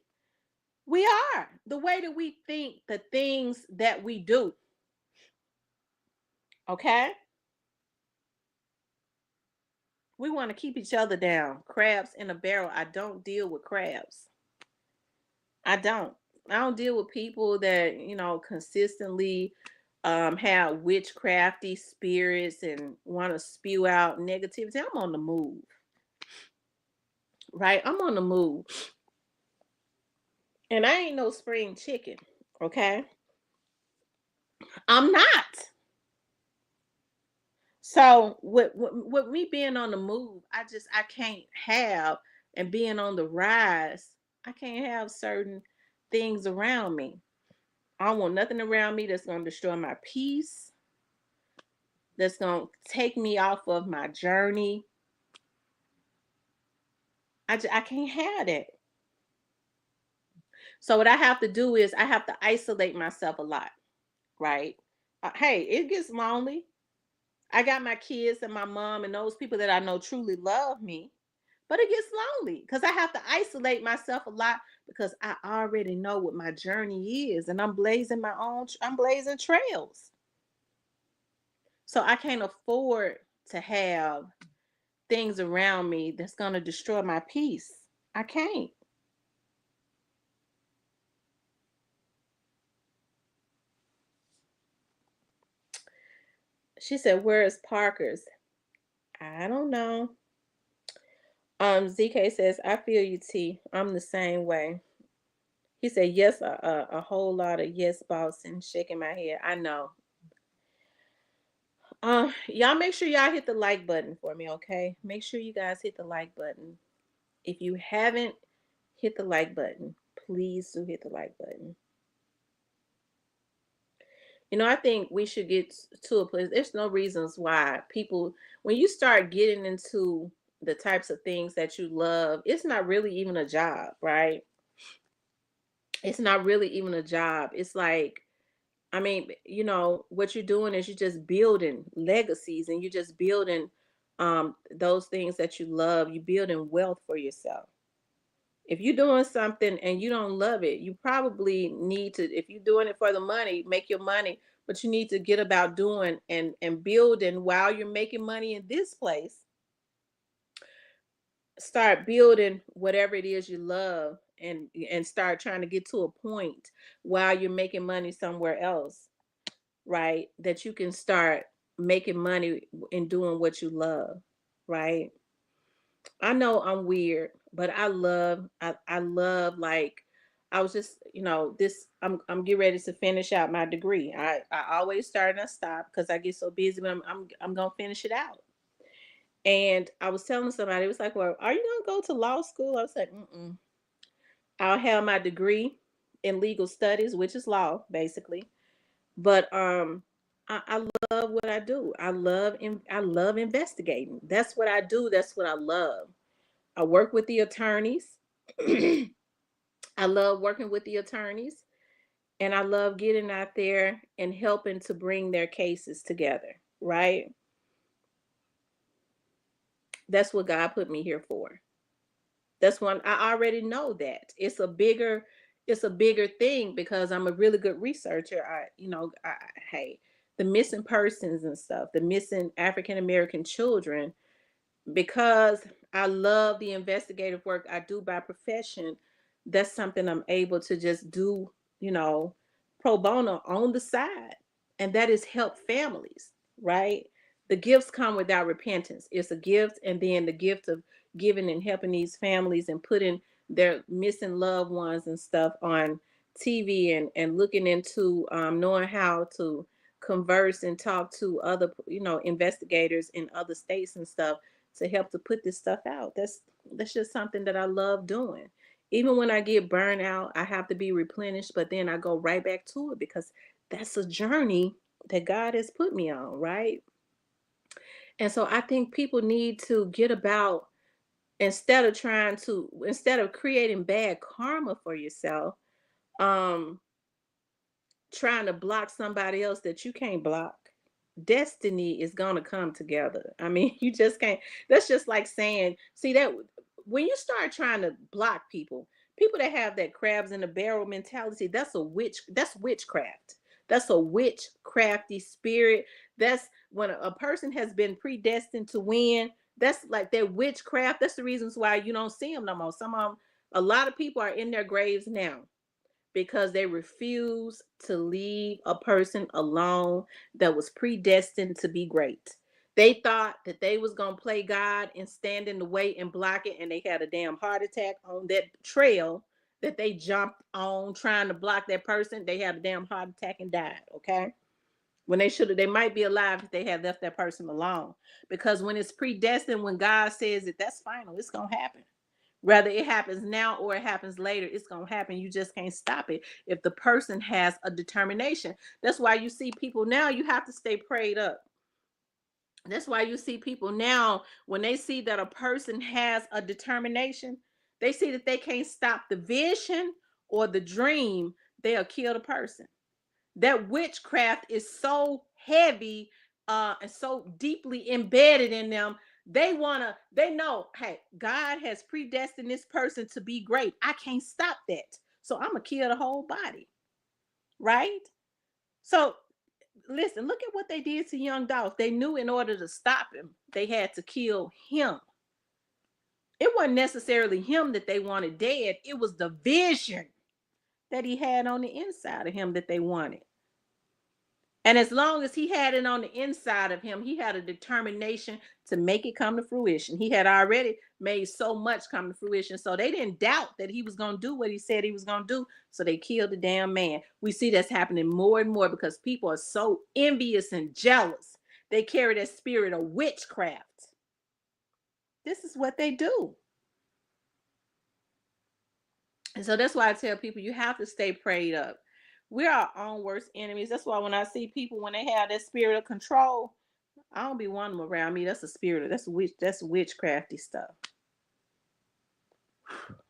We are. The way that we think, the things that we do. Okay? We want to keep each other down. Crabs in a barrel. I don't deal with crabs. I don't. I don't deal with people that, consistently have witchcrafty spirits and want to spew out negativity. I'm on the move. Right? I'm on the move. And I ain't no spring chicken. Okay? I'm not. So with me being on the move, I can't have, and being on the rise, I can't have certain things around me. I don't want nothing around me that's gonna destroy my peace, that's gonna take me off of my journey. I can't have that. So what I have to do is I have to isolate myself a lot, right? Hey, it gets lonely. I got my kids and my mom and those people that I know truly love me. But it gets lonely because I have to isolate myself a lot because I already know what my journey is and I'm blazing trails. So I can't afford to have things around me that's going to destroy my peace. I can't. She said, "Where is Parker's?" I don't know. ZK says, "I feel you, T. I'm the same way." He said, "Yes, a whole lot of yes, boss," and shaking my head. I know. Y'all make sure y'all hit the like button for me, okay? Make sure you guys hit the like button. If you haven't hit the like button, please do hit the like button. I think we should get to a place. There's no reasons why people, when you start getting into the types of things that you love, it's not really even a job, right? It's not really even a job. It's like, I mean, what you're doing is you're just building legacies and you're just building those things that you love. You're building wealth for yourself. If you're doing something and you don't love it, you probably need to, if you're doing it for the money, make your money, but you need to get about doing and building while you're making money in this place. Start building whatever it is you love and start trying to get to a point while you're making money somewhere else, right? That you can start making money and doing what you love, right? I know I'm weird, but I love, like, I was just, this I'm getting ready to finish out my degree. I always start and I stop because I get so busy, but I'm gonna finish it out. And I was telling somebody, it was like, "Well, are you gonna go to law school?" I was like, "Mm-mm. I'll have my degree in legal studies, which is law, basically. But I love what I do. I love investigating. That's what I do. That's what I love. I work with the attorneys. I love working with the attorneys, and I love getting out there and helping to bring their cases together, right? That's what God put me here for. That's one I already know that. It's a bigger thing because I'm a really good researcher. Hey, the missing persons and stuff, the missing African American children, because I love the investigative work I do by profession, that's something I'm able to just do, you know, pro bono on the side. And that is help families, right? The gifts come without repentance. It's a gift, and then the gift of giving and helping these families and putting their missing loved ones and stuff on TV, and looking into knowing how to converse and talk to other, investigators in other states and stuff to help to put this stuff out. That's just something that I love doing. Even when I get burned out, I have to be replenished, but then I go right back to it because that's a journey that God has put me on, right? And so I think people need to get about, instead of creating bad karma for yourself, um trying to block somebody else that you can't block. Destiny is going to come together. I mean, you just can't. That's just like saying, see that when you start trying to block people that have that crabs in the barrel mentality, that's witchcraft. That's a witchcrafty spirit. That's when a person has been predestined to win. That's like their witchcraft. That's the reasons why you don't see them no more. A lot of people are in their graves now because they refuse to leave a person alone that was predestined to be great. They thought that they was going to play God and stand in the way and block it, and they had a damn heart attack on that trail that they jumped on trying to block that person. They had a damn heart attack and died, okay? When they might be alive if they had left that person alone. Because when it's predestined, when God says it, that's final. It's going to happen. Whether it happens now or it happens later, it's going to happen. You just can't stop it if the person has a determination. That's why you see people now, you have to stay prayed up. That's why you see people now, when they see that a person has a determination, they see that they can't stop the vision or the dream, they'll kill the person. That witchcraft is so heavy and so deeply embedded in them. They know, hey, God has predestined this person to be great. I can't stop that. So I'm gonna kill the whole body. Right? So listen, look at what they did to young Dolph. They knew in order to stop him, they had to kill him. It wasn't necessarily him that they wanted dead, it was the vision that he had on the inside of him that they wanted. And as long as he had it on the inside of him, he had a determination to make it come to fruition. He had already made so much come to fruition. So they didn't doubt that he was going to do what he said he was going to do. So they killed the damn man. We see that's happening more and more because people are so envious and jealous. They carry that spirit of witchcraft. This is what they do. And so that's why I tell people you have to stay prayed up. We're our own worst enemies. That's why when I see people, when they have that spirit of control, I don't be wanting them around me. That's a spirit. That's witchcrafty stuff.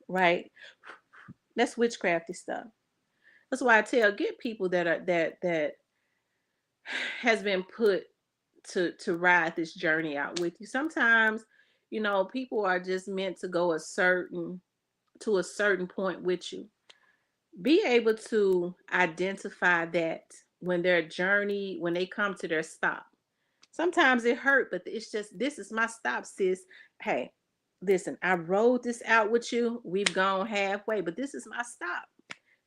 Right? That's witchcrafty stuff. That's why I tell get people that has been put to ride this journey out with you. Sometimes, people are just meant to go to a certain point with you. Be able to identify that when when they come to their stop. Sometimes it hurt, but it's just, this is my stop, sis. Hey, listen, I rode this out with you. We've gone halfway, but this is my stop.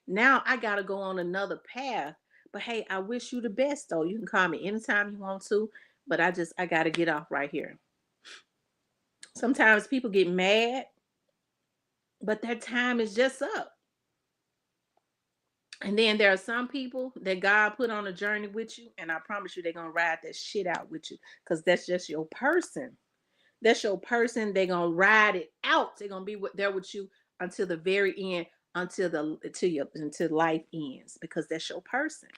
Now I got to go on another path. But hey, I wish you the best, though. You can call me anytime you want to, but I got to get off right here. Sometimes people get mad, but their time is just up. And then there are some people that God put on a journey with you, and I promise you they're going to ride that shit out with you because that's just your person. That's your person. They're going to ride it out. They're going to be there with you until the very end, until life ends, because that's your person.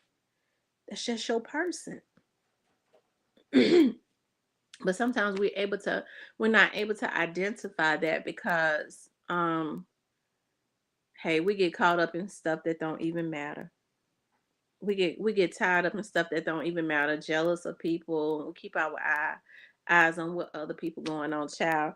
That's just your person. But sometimes we're not able to identify that because hey, we get caught up in stuff that don't even matter. We get tied up in stuff that don't even matter, jealous of people. We keep our eyes on what other people going on, child.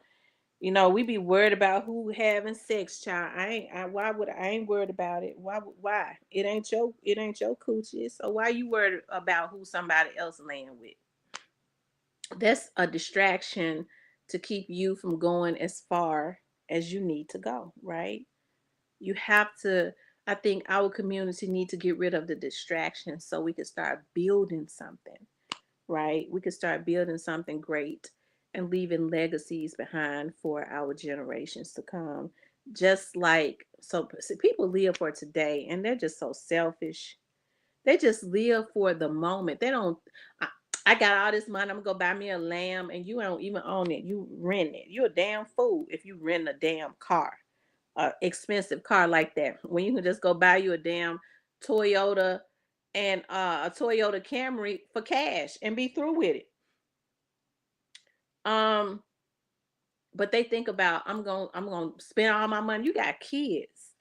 We be worried about who having sex, child. I ain't worried about it. Why? It ain't your coochie. So why you worried about who somebody else laying with? That's a distraction to keep you from going as far as you need to go, right? You have to, I think our community need to get rid of the distractions so we can start building something, right? We could start building something great and leaving legacies behind for our generations to come. Just like, so see, people live for today and they're just so selfish. They just live for the moment. They don't, I, I got all this money, I'm gonna go buy me a lamb, and you don't even own it. You rent it. You're a damn fool if you rent a damn car, expensive car like that, when you can just go buy you a damn Toyota and a Toyota Camry for cash and be through with it. Um, but they think about, I'm gonna spend all my money. You got kids,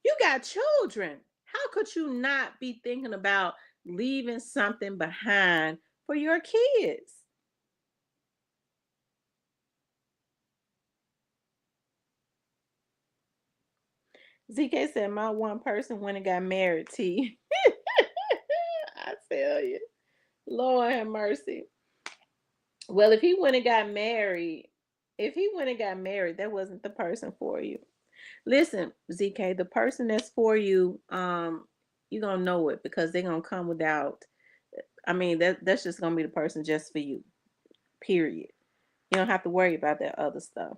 you got children. How could you not be thinking about leaving something behind for your kids? ZK said my one person went and got married. T. I tell you, Lord have mercy. Well, if he went and got married, that wasn't the person for you. Listen, ZK, the person that's for you, you're gonna know it because they're gonna come without. I mean, that's just gonna be the person just for you. Period. You don't have to worry about that other stuff.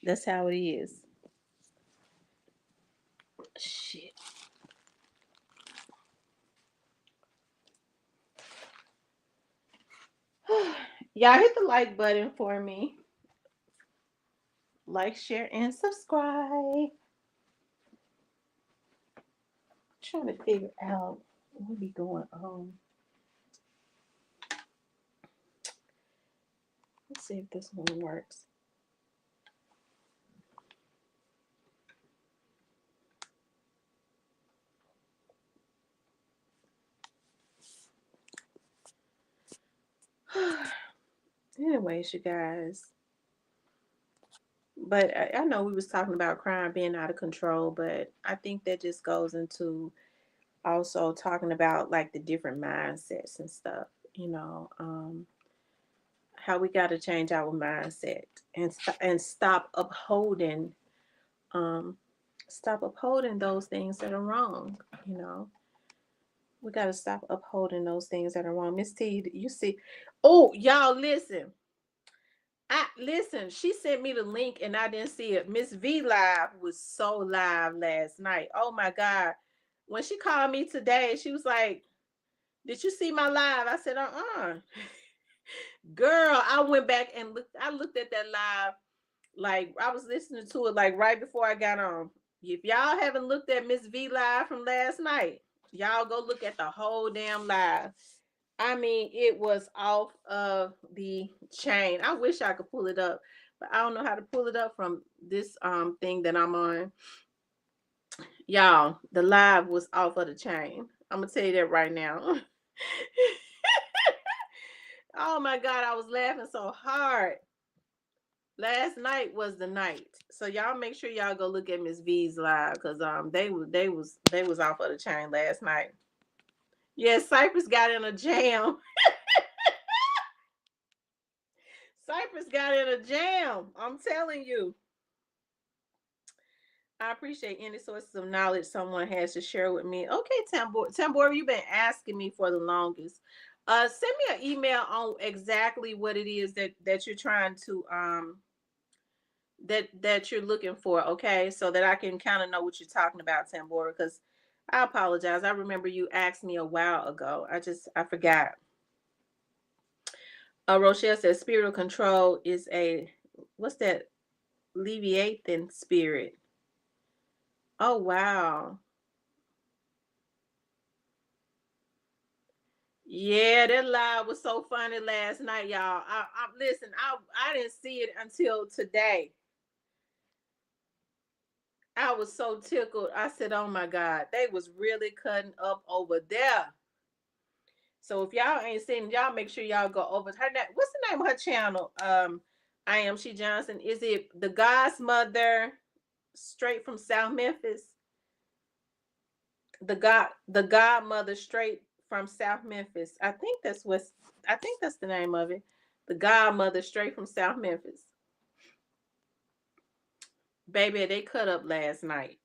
That's how it is. Shit. Y'all hit the like button for me. Like, share, and subscribe. I'm trying to figure out what be going on. Let's see if this one works. Anyways, you guys. But I know we was talking about crime being out of control, but I think that just goes into also talking about like the different mindsets and stuff, you know, how we got to change our mindset and um, stop upholding those things that are wrong, you know. We got to stop upholding those things that are wrong. Miss T, you see, oh, y'all listen. She sent me the link and I didn't see it. Miss V Live was so live last night. Oh my God. When she called me today, she was like, "Did you see my live?" I said, Girl, I went back and looked at that live, like I was listening to it like right before I got on. If y'all haven't looked at Miss V Live from last night, y'all go look at the whole damn live. I mean, it was off of the chain. I wish I could pull it up, but I don't know how to pull it up from this thing that I'm on. Y'all, the live was off of the chain. I'm gonna tell you that right now. Oh my God, I was laughing so hard. Last night was the night. So y'all make sure y'all go look at Miss V's live because they was off of the chain last night. Yeah, Cypress got in a jam. Cypress got in a jam. I'm telling you. I appreciate any sources of knowledge someone has to share with me. Okay, Tambor, you've been asking me for the longest. Send me an email on exactly what it is that you're trying to that you're looking for, okay? So that I can kind of know what you're talking about, Tambor, because I apologize. I remember you asked me a while ago. I forgot. Rochelle says spiritual control is what's that? Leviathan spirit. Oh wow. Yeah, that live was so funny last night, y'all. I listen. I didn't see it until today. I was so tickled. I said, "Oh my God, they was really cutting up over there." So if y'all ain't seen, y'all make sure y'all go over her. What's the name of her channel? I am She Johnson. Is it the God's Mother, straight from South Memphis? The Godmother, straight from South Memphis. I think that's the name of it. The Godmother straight from South Memphis. Baby, they cut up last night.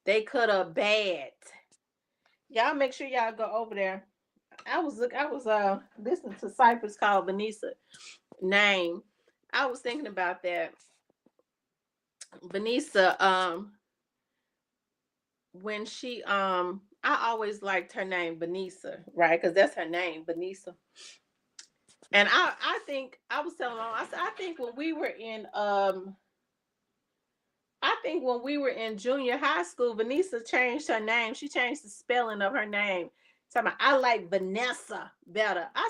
They cut up bad. Y'all make sure y'all go over there. I was listening to Cypress called Vanessa name. I was thinking about that. Vanessa, when she I always liked her name Vanessa, right? Because that's her name, Vanessa. And I think I was telling mom, I said, I think when we were in junior high school, Vanessa changed her name. She changed the spelling of her name. Talking about, I like Vanessa better. I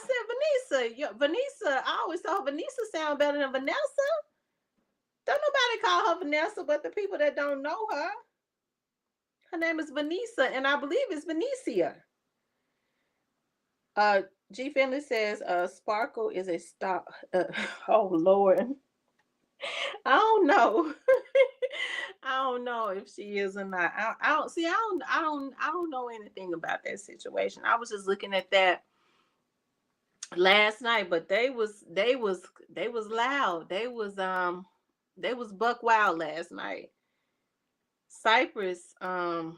said, Vanessa. I always thought Vanessa sound better than Vanessa. Don't nobody call her Vanessa but the people that don't know her. Her name is Vanessa, and I believe it's Venetia. G Finley says, Sparkle is a star. Oh Lord. I don't know. I don't know if she is or not. I don't see. I don't know anything about that situation. I was just looking at that last night, but they was loud. They was buck wild last night. Cypress. I ain't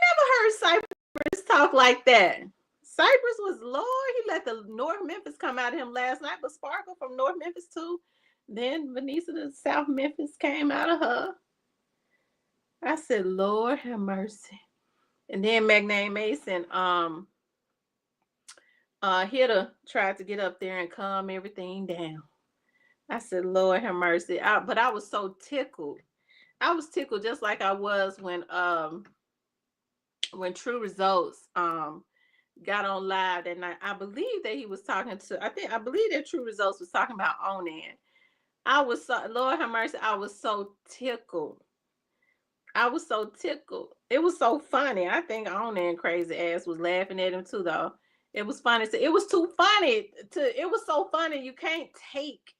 never heard Cypress talk like that. Cypress was Lord. He let the North Memphis come out of him last night, but Sparkle from North Memphis too. Then Vanessa the South Memphis came out of her. I said, Lord have mercy. And then McName Mason, Hitter tried to get up there and calm everything down. I said, Lord have mercy. But I was so tickled. I was tickled just like I was when True Results got on live that night. I believe that he was talking to. I believe that True Results was talking about Onan. I was so, Lord have mercy, I was so tickled. I was so tickled. It was so funny. I think Onan crazy ass was laughing at him too, though. It was funny. It was too funny it was so funny. You can't take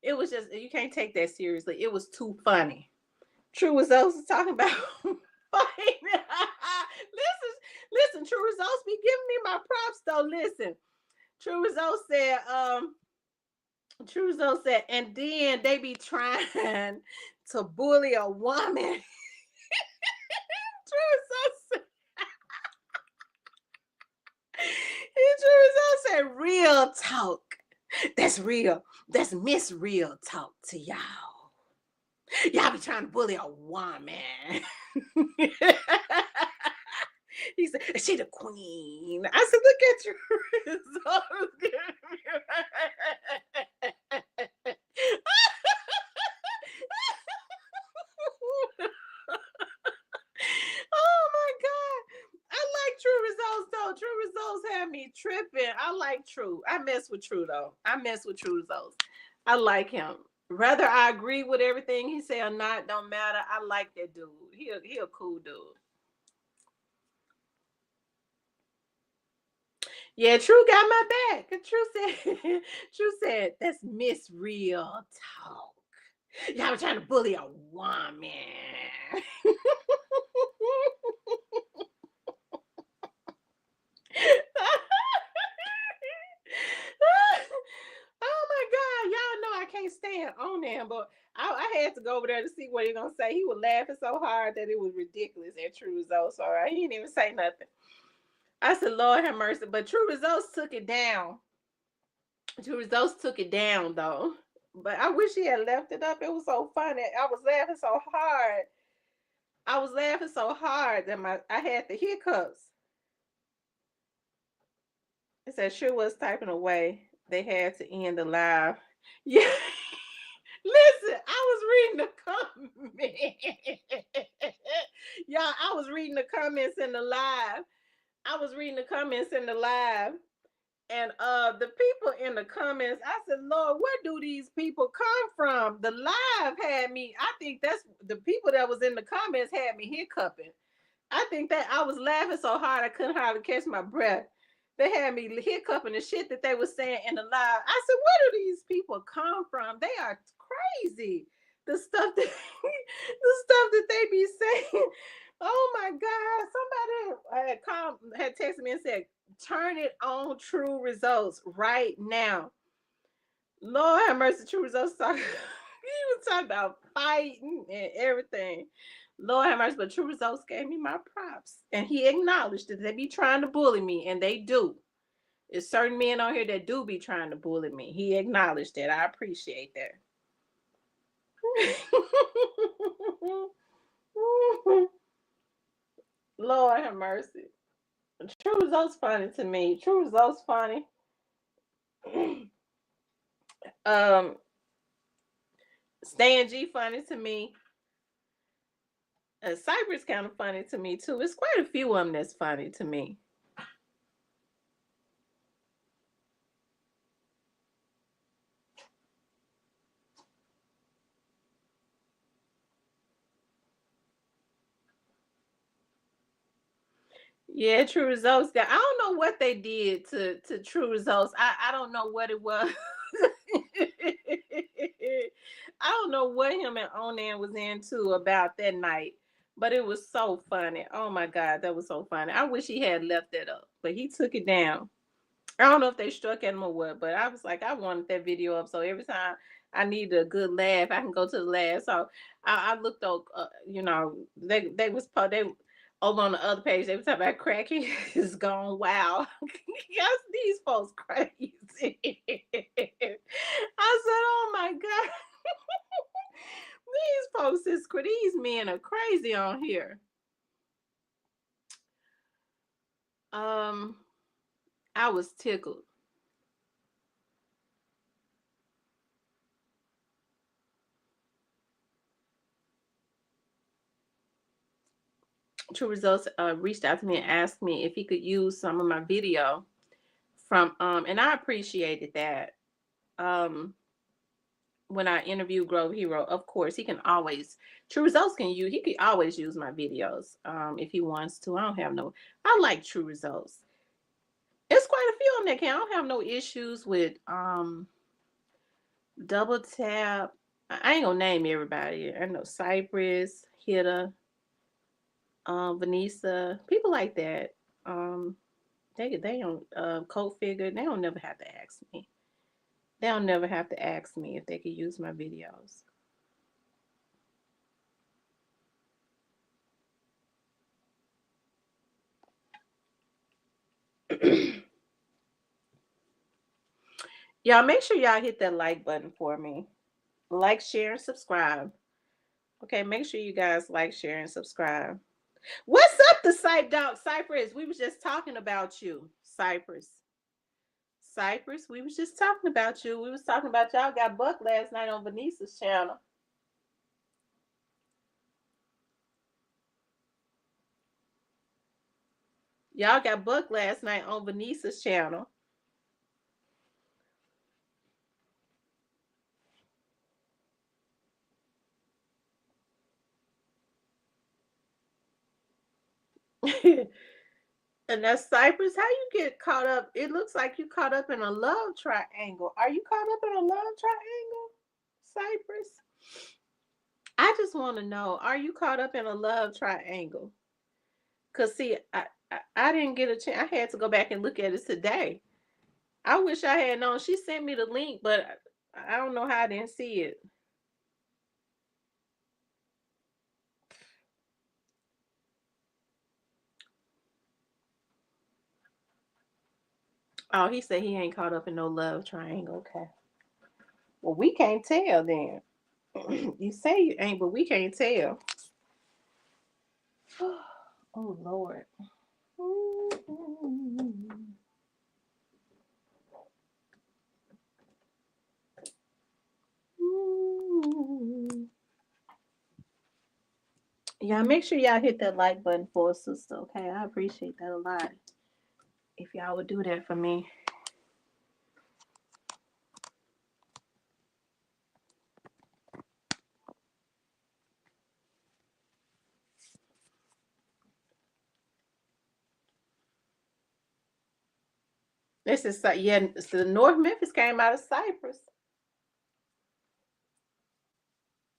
that seriously. It was too funny. True Results was talking about listen, True Results be giving me my props though. Listen. True Results said, and then they be trying to bully a woman. True Results said, real talk. That's real. That's Miss Real Talk to y'all. Y'all be trying to bully a woman. He said, she the queen. I said, look at your results. Oh my God. I like True Results though. True Results had me tripping. I like True. I mess with True though. I mess with True Results. I like him. Whether I agree with everything he say or not, don't matter. I like that dude. He a cool dude. Yeah, True got my back. True said, that's Miss Real Talk. Y'all were trying to bully a woman. Oh my God, y'all know I can't stand Onan, but I had to go over there to see what he gonna say. He was laughing so hard that it was ridiculous at True Results. All right, he didn't even say nothing. I said, Lord have mercy, but True Results took it down. True Results took it down though. But I wish he had left it up. It was so funny. I was laughing so hard. That I had the hiccups. It said sure was typing away. They had to end the live. Yeah. Listen, I was reading the comments. Y'all, I was reading the comments in the live. And the people in the comments, I said, Lord, where do these people come from? The live had me, I think that's the people that was in the comments had me hiccuping. I think that I was laughing so hard I couldn't hardly catch my breath. They had me hiccuping the shit that they were saying in the live. I said, where do these people come from? They are crazy. The stuff that they be saying. Oh my God. Somebody had texted me and said, turn it on True Results right now. Lord have mercy, True Results talking. He was talking about fighting and everything. Lord have mercy, but True Results gave me my props. And he acknowledged that they be trying to bully me, and they do. There's certain men on here that do be trying to bully me. He acknowledged that. I appreciate that. Lord have mercy. True Results funny to me. True Results funny. um, Stan G funny to me. Cypress kind of funny to me too. It's quite a few of them that's funny to me. Yeah, True Results. I don't know what they did to True Results. I don't know what it was. I don't know what him and Onan was into about that night, but it was so funny. Oh my God, that was so funny. I wish he had left that up, but he took it down. I don't know if they struck at him or what, but I was like, I wanted that video up. So every time I need a good laugh, I can go to the laugh. So I looked up, they was they over on the other page. They were talking about cracking is gone wild. Yes, these folks crazy. I said, oh my God, these folks these men are crazy on here. Um, I was tickled. True Results reached out to me and asked me if he could use some of my video from and I appreciated that. Um when I interviewed Grove Hero, of course, he can always True Results can use he could always use my videos if he wants to. I like True Results. It's quite a few on that can. I don't have no issues with Double Tap. I ain't gonna name everybody. I know Cypress, Hitta, Vanessa, people like that. Um they don't code figure. They don't never have to ask me. They'll never have to ask me if they could use my videos. Y'all make sure y'all hit that like button for me. Like, share, and subscribe. Okay, make sure you guys like, share, and subscribe. What's up, the Cyp Dog Cypress? We was just talking about you, Cypress. Cypress, we was just talking about you. We was talking about y'all got buck last night on Vanessa's channel. Y'all got buck last night on Vanessa's channel. And that's Cypress. How you get caught up? It looks like you caught up in a love triangle. Are you caught up in a love triangle, Cypress? I just want to know, are you caught up in a love triangle? Cause see, I didn't get a chance. I had to go back and look at it today. I wish I had known. She sent me the link, but I don't know how I didn't see it. Oh, he said he ain't caught up in no love triangle. Okay. Well, we can't tell then. You say you ain't, but we can't tell. Oh Lord. Yeah, make sure y'all hit that like button for us, sister. Okay, I appreciate that a lot. If y'all would do that for me. This is yeah. So the North Memphis came out of Cyprus.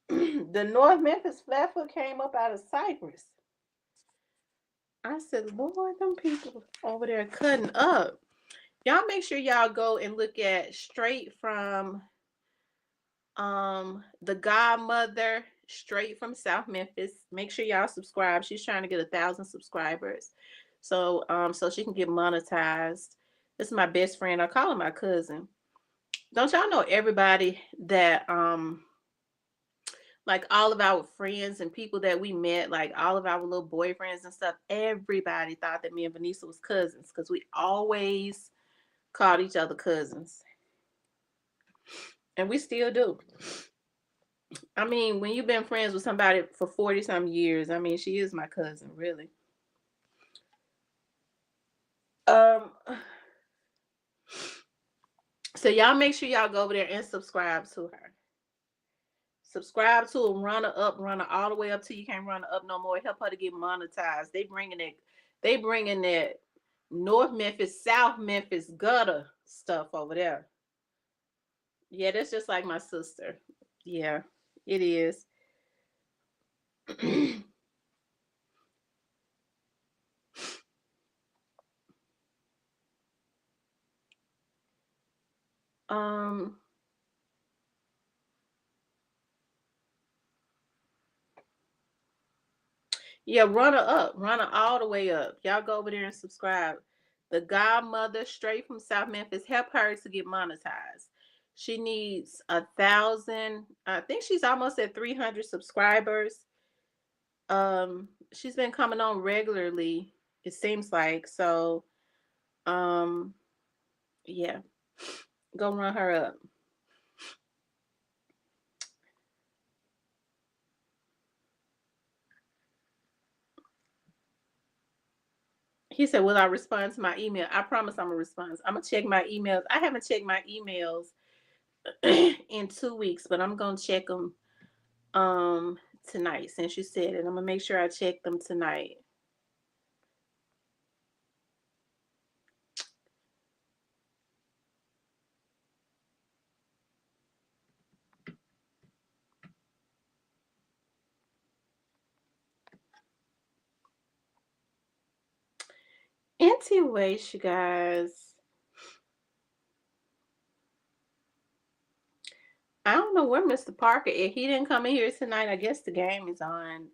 The North Memphis Flatfoot came up out of Cyprus. I said, Lord, them people over there cutting up. Y'all make sure y'all go and look at straight from the godmother straight from South Memphis. Make sure y'all subscribe. She's trying to get 1,000 subscribers. So she can get monetized. This is my best friend. I call her my cousin. Don't y'all know everybody that like all of our friends and people that we met, like all of our little boyfriends and stuff, everybody thought that me and Vanessa was cousins because we always called each other cousins. And we still do. I mean, when you've been friends with somebody for 40 some years, I mean, she is my cousin, really. Um, so y'all make sure y'all go over there and subscribe to her. Subscribe to her, run her all the way up till you can't run her up no more. Help her to get monetized. They bringing that North Memphis, South Memphis gutter stuff over there. Yeah, that's just like my sister. Yeah, it is. um Yeah, run her all the way up. Y'all go over there and subscribe. The godmother straight from South Memphis, help her to get monetized. She needs 1,000. I think she's almost at 300 subscribers. She's been coming on regularly, it seems like. So, um, yeah, go run her up. He said, will I respond to my email? I promise I'm gonna respond. I'm gonna check my emails. I haven't checked my emails in 2 weeks, but I'm gonna check them tonight since you said it. I'm gonna make sure I check them tonight. Anyways, you guys, I don't know where Mr. Parker is. He didn't come in here tonight. I guess the game is on.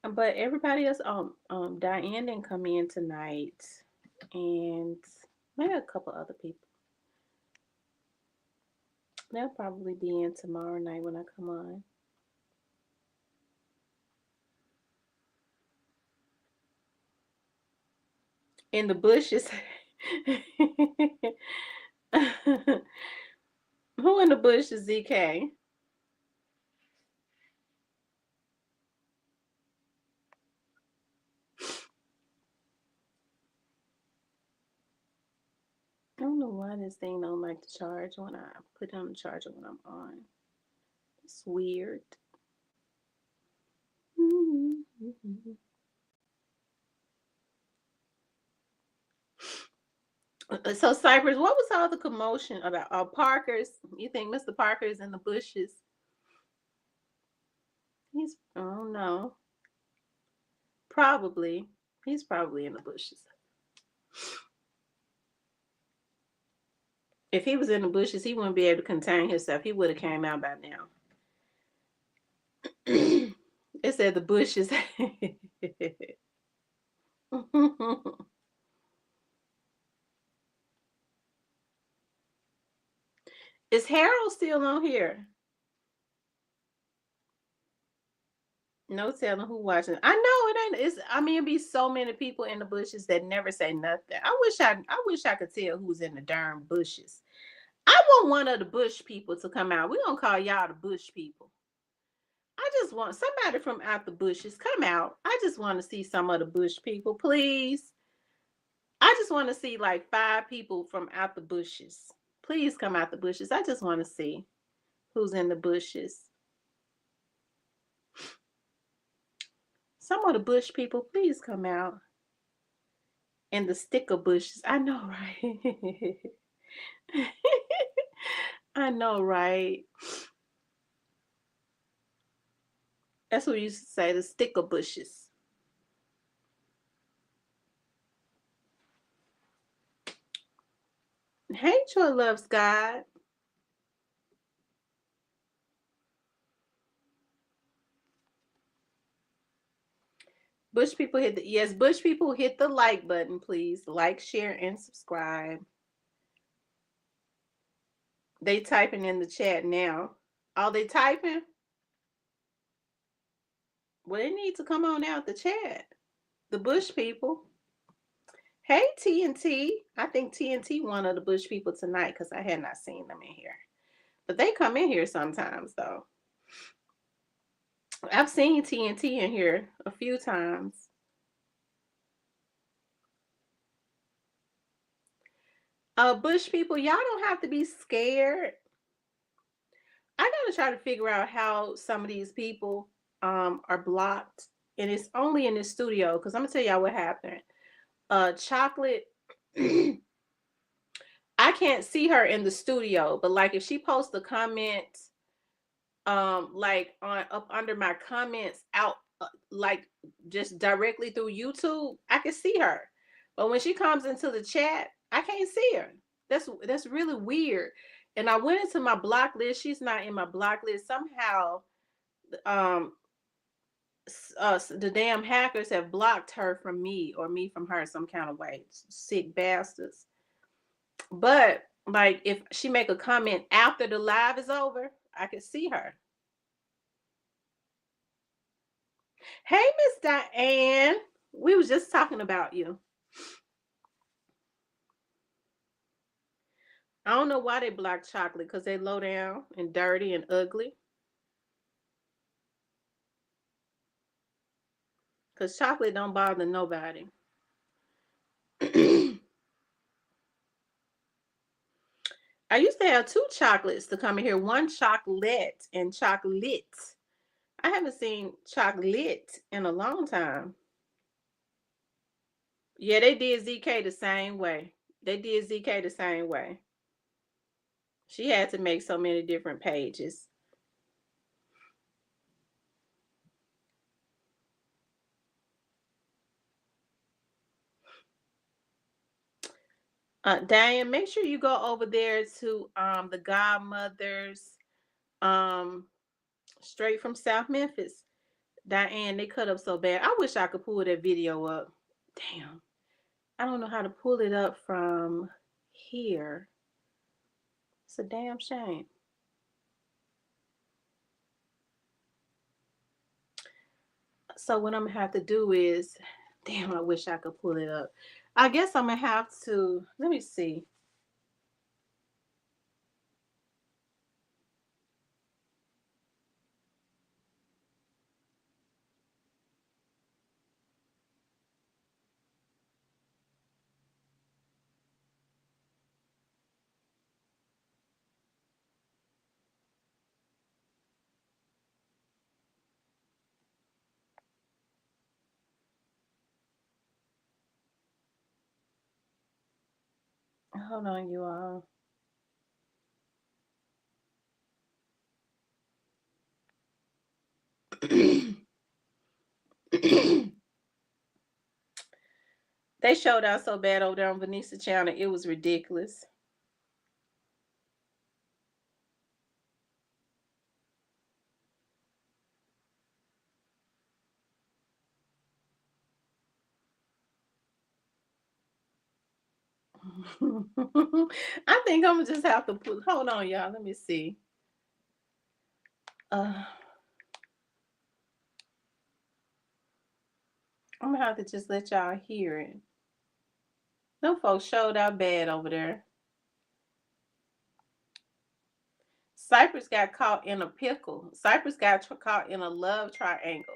But everybody else, Diane didn't come in tonight, and maybe a couple other people. They'll probably be in tomorrow night when I come on. In the bushes. Who in the bushes, ZK? I don't know why this thing don't like to charge when I put it on the charger when I'm on. It's weird. So Cypress, what was all the commotion about? Parker's? You think Mr. Parker is in the bushes? I don't know. Probably. He's probably in the bushes. If he was in the bushes, he wouldn't be able to contain himself. He would have came out by now. It said the bushes. Is Harold still on here? No telling who watching. I know it ain't. I mean, it'd be so many people in the bushes that never say nothing. I wish I could tell who's in the darn bushes. I want one of the bush people to come out. We're gonna call y'all the bush people. I just want somebody from out the bushes come out. I just want to see some of the bush people, please. I just want to see like 5 people from out the bushes. Please come out the bushes. I just want to see who's in the bushes. Some of the bush people, please come out. In the sticker bushes. I know, right? I know, right? That's what we used to say, the sticker bushes. Hey, Joy loves God. Bush people hit the yes, Bush people hit the like button, please. Like, share, and subscribe. They typing in the chat now. Are they typing? Well, they need to come on out the chat. The Bush people. Hey, TNT. I think TNT one of the Bush people tonight because I had not seen them in here. But they come in here sometimes, though. I've seen TNT in here a few times. Bush people, y'all don't have to be scared. I gotta try to figure out how some of these people are blocked, and it's only in the studio. Because I'm gonna tell y'all what happened. Chocolate. I can't see her in the studio, but like if she posts a comment, like on up under my comments out, like just directly through YouTube, I can see her. But when she comes into the chat, I can't see her. That's really weird. And I went into my block list. She's not in my block list somehow. Um, the damn hackers have blocked her from me or me from her some kind of way. Sick bastards. But like if she make a comment after the live is over, I can see her. Hey, Miss Diane. We was just talking about you. I don't know why they blocked Chocolate, because they low down and dirty and ugly. Because Chocolate don't bother nobody. I used to have two chocolates to come in here. One chocolate and chocolate. I haven't seen chocolate in a long time. Yeah, they did ZK the same way. They did ZK the same way. She had to make so many different pages. Diane, make sure you go over there to the Godmothers, um, straight from South Memphis. Diane, they cut up so bad. I wish I could pull that video up. Damn, I don't know how to pull it up from here. It's a damn shame. So what I'm gonna have to do is, damn, I wish I could pull it up. I guess I'm gonna have to. Let me see. Hold on, you all. They showed out so bad over there on Vanessa channel. It was ridiculous. I think I'm gonna just have to put. Hold on, y'all. Let me see. I'm gonna have to just let y'all hear it. Them folks showed out bad over there. Cypress got caught in a pickle. Cypress got caught in a love triangle.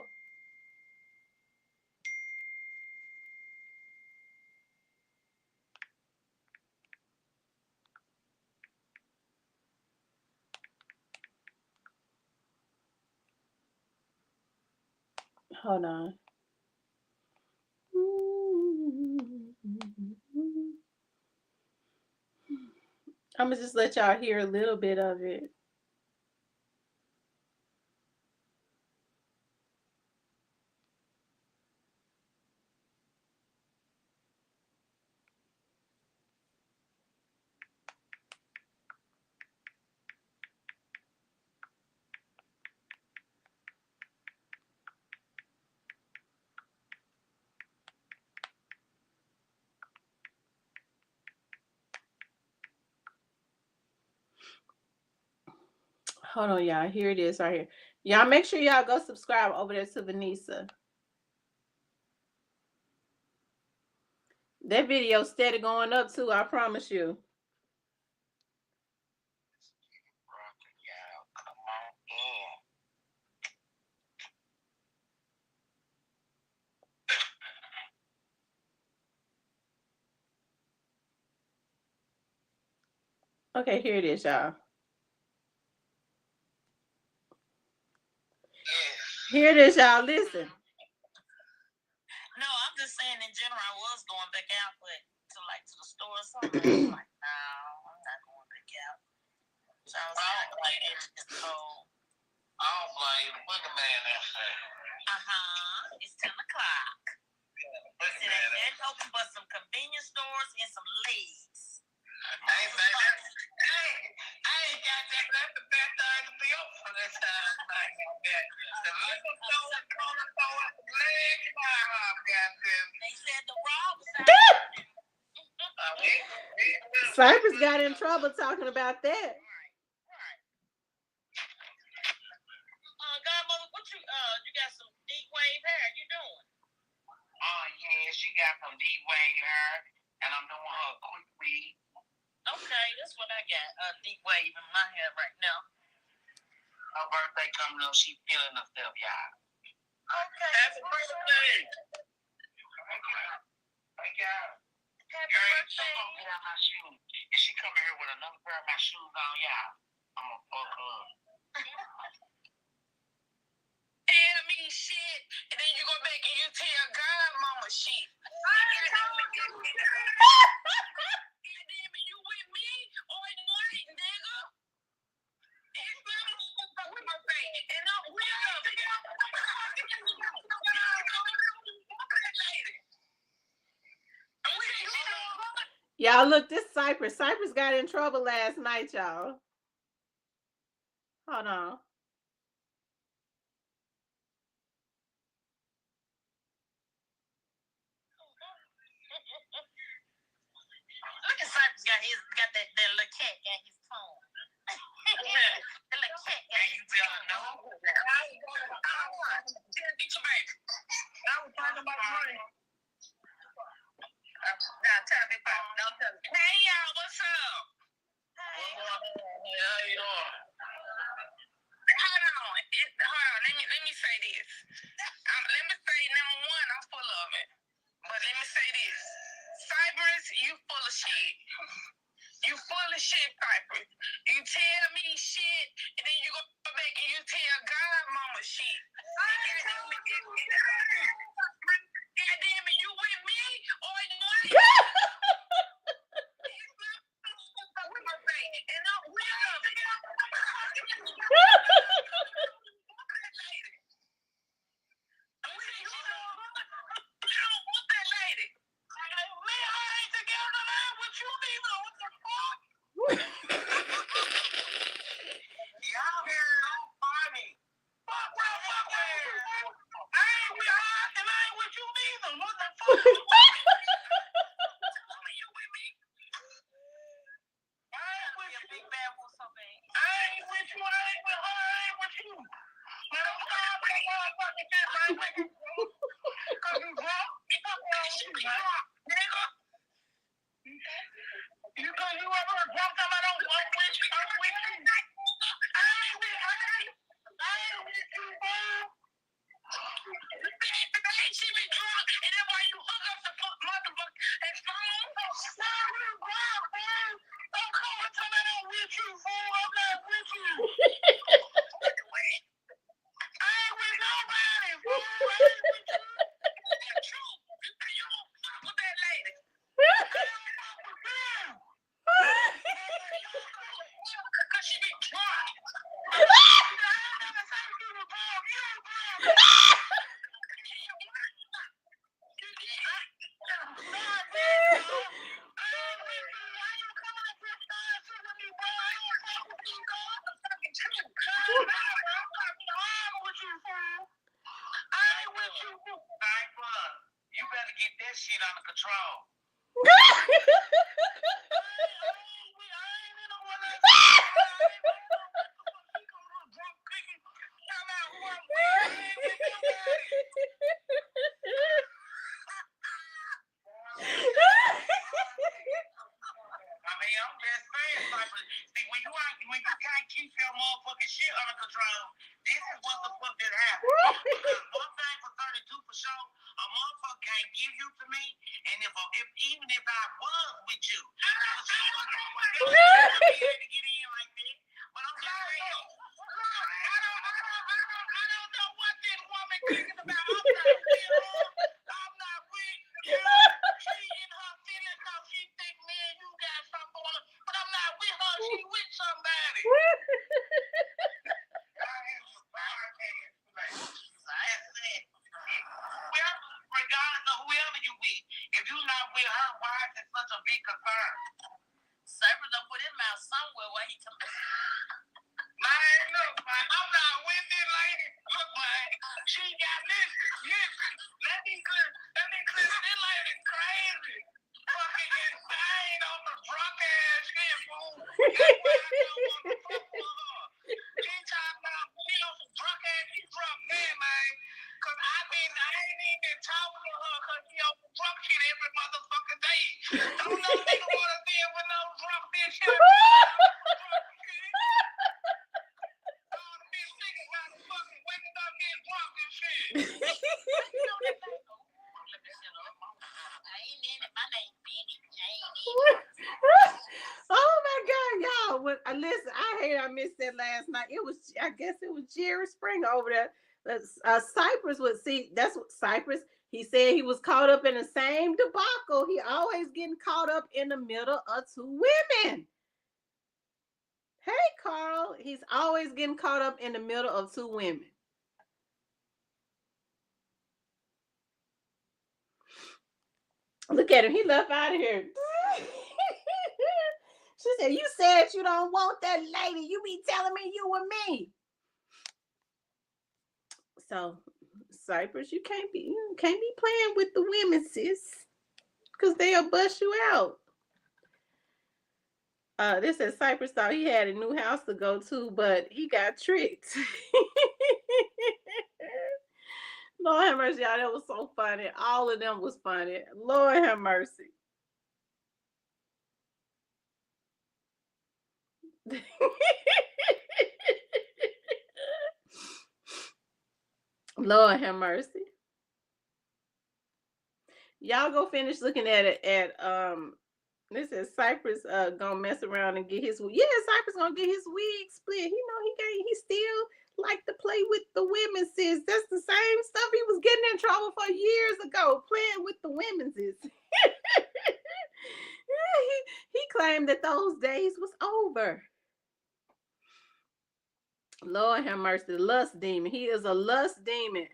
Hold on. I'm gonna just let y'all hear a little bit of it. Hold on, y'all. Here it is right here. Y'all make sure y'all go subscribe over there to Vanessa. That video steady going up too, I promise you. Okay, here it is, y'all. Here it is, y'all. Listen. No, I'm just saying in general, I was going back out, but to the store or something. I'm like, no, I'm not going back out. So I was like, it's just cold. I don't blame the boogeyman outside. It's 10 o'clock. It's ain't open but some convenience stores and some legs. Hey, I ain't got that. That's the best thing to be open for this time. The liquor store is going to throw up some legs. They said the raw was Cypress got in trouble talking about that. Godmother, what you got some deep wave hair? You doing? Oh yeah, she got some deep wave hair, and I'm doing her a quick weave. Okay, that's what I got. Deep wave in my hair right now. Her birthday coming up, she feeling herself, y'all. Okay. Happy birthday. Thank y'all. Happy birthday. She gonna get out my shoes. If she come here with another pair of my shoes on, y'all, I'm gonna fuck her up. Tell me shit, and then you go back and you tell Godmama shit. Goddamn it, you with me or what, nigga? It's not with my face, and I'm with her. Y'all look, this Cypress. Cypress got in trouble last night, y'all. Hold on. Look at Cypress got that little cat got his tongue. The little cat got his tongue. No. Get your baby. I was talking about money. Now tell me about it. Don't tell me. Hey y'all, what's up? Hey. How you doing? Hold on. Let me say this. Let me say number one, I'm full of it. But let me say this. Cypress, you full of shit. You full of shit, Cypress. You tell me shit, and then you go back and you tell Godmama shit. Goddamn it, you with me or what? And I'm with her. motherfucking shit under control. This is what the fuck that happened. Because one thing for 32 for sure, a motherfucker can't give you to me, and if even if I was with you, she wouldn't be able to get in like that. But I'm just saying, I don't know what this woman thinking about. I'm not with you. She in her feelings because she think me and you got something on her, but I'm not with her. She with somebody. Regardless of whoever you with, if you not with her, why is it such a big concern? Cypress done put his mouth somewhere where he can. Man, look, man, I'm not with this lady. Look, man, she got listen. Let me clear. This lady crazy. Fucking insane on the drunk ass shit, fool. That's why I don't want to fuck with her. She talking about she on some drunk ass, she drunk man. Cause I ain't even talking to her cause she on some drunk shit every motherfucking day. Don't no nigga wanna deal with no drunk bitch shit. Oh my God, y'all! Listen, I hate I missed that last night. I guess it was Jerry Springer over there. Cypress would see. That's what Cypress. He said he was caught up in the same debacle. He always getting caught up in the middle of two women. Hey, Carl. He's always getting caught up in the middle of two women. Look at him. He left out of here. She said, "You said you don't want that lady. You be telling me you were me." So, Cypress, you can't be playing with the women, sis, because they'll bust you out. This says Cypress thought he had a new house to go to, but he got tricked. Lord have mercy, y'all. That was so funny. All of them was funny. Lord have mercy. Lord have mercy. Y'all go finish looking at it this is Cypress gonna mess around and get his wig. Yeah, Cypress gonna get his wig split. He still like to play with the women, sis. That's the same stuff he was getting in trouble for years ago, playing with the women, sis. he claimed that those days was over. Lord have mercy, the lust demon. He is a lust demon.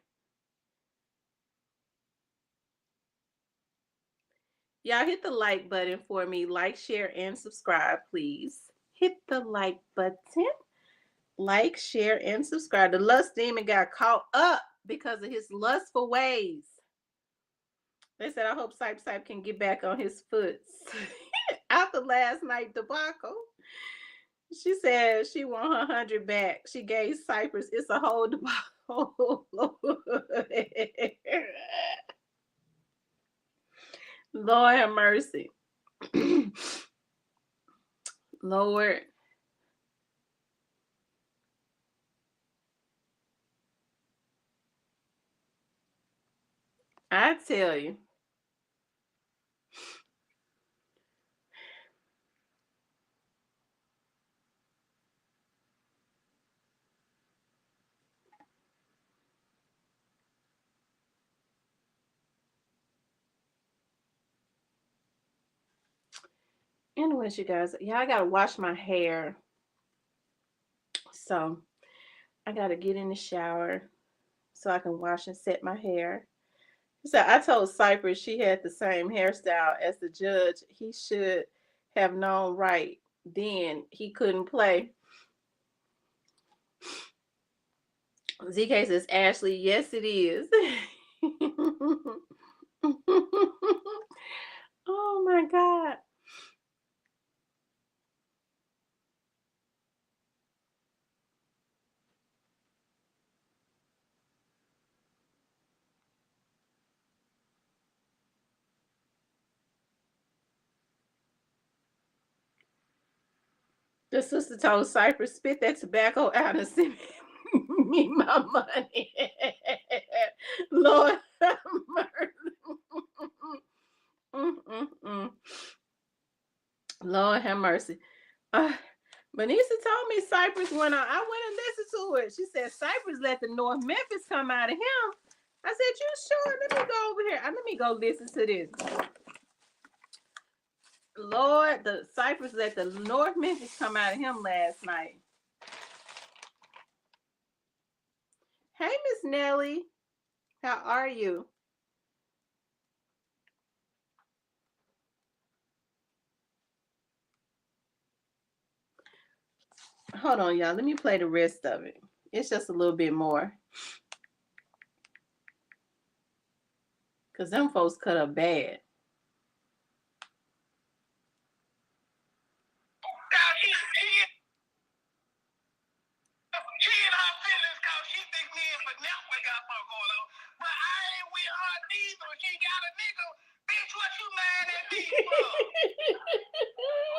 Y'all hit the like button for me. Like, share, and subscribe, please. Hit the like button. Like, share, and subscribe. The lust demon got caught up because of his lustful ways. They said, I hope Sype can get back on his foot. After last night debacle, she said she want her 100 back. She gave Cypress, it's a whole debacle. Lord have mercy. Lord. I tell you. Anyways, you guys, I gotta wash my hair. So I gotta get in the shower so I can wash and set my hair. So I told Cypress she had the same hairstyle as the judge. He should have known right then he couldn't play. ZK says, Ashley, yes, it is. Oh my God. The sister told Cypress, spit that tobacco out and send me my money. Lord have mercy. Mm-mm-mm. Lord have mercy. Uh, Benisa told me Cypress went on. I went and listened to it. She said Cypress let the North Memphis come out of him. I said, you sure? Let me go over here. Let me go listen to this. Lord, the Cypress let the North Memphis come out of him last night. Hey, Miss Nelly. How are you? Hold on, y'all. Let me play the rest of it. It's just a little bit more. Because them folks cut up bad. She in her feelings because she think me and Vanessa got something going on. But I ain't with her neither. She got a nigga. Bitch, what you mad at me for?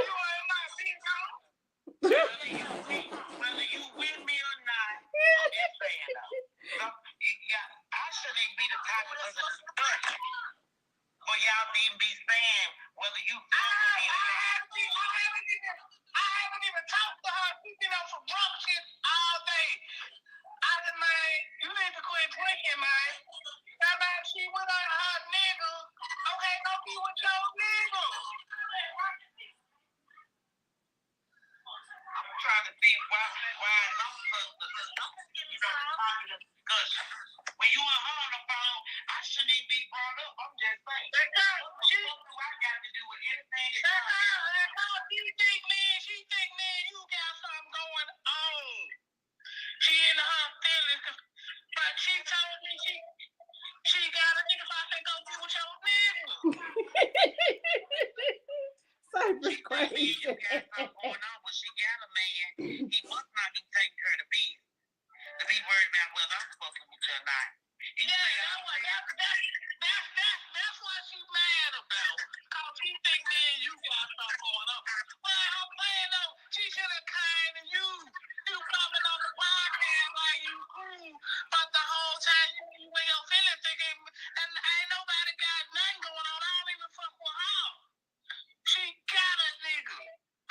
You ain't my bitch, huh? Whether you with me or not, I'm just saying though. I shouldn't be the type of person for y'all to even be saying whether you I haven't even talked to her. She's been on some drunk shit all day. I said, man, you need to quit drinking, man. That man, she went on her nigga. Okay, go be with your nigga. I'm trying to see why I'm you know, talking discussion. When you and her on the phone, I shouldn't even be brought up. I'm just saying. What I got to do with anything she think me and you got something going on. She in her feelings, but she told me she got a nigga, so I said go be with your nigga. Cypress crazy. You got something going on, but she got a man. He must not be taking care of the business. To be worried about whether I'm fucking with you or not. That's what she's mad about. Cause she think me and you got something going on. Well, I'm playing though. She should have kind of you. You coming on the podcast like you cool, but the whole time you in your feelings thinking, and ain't nobody got nothing going on. I don't even fuck with her. She got a nigga.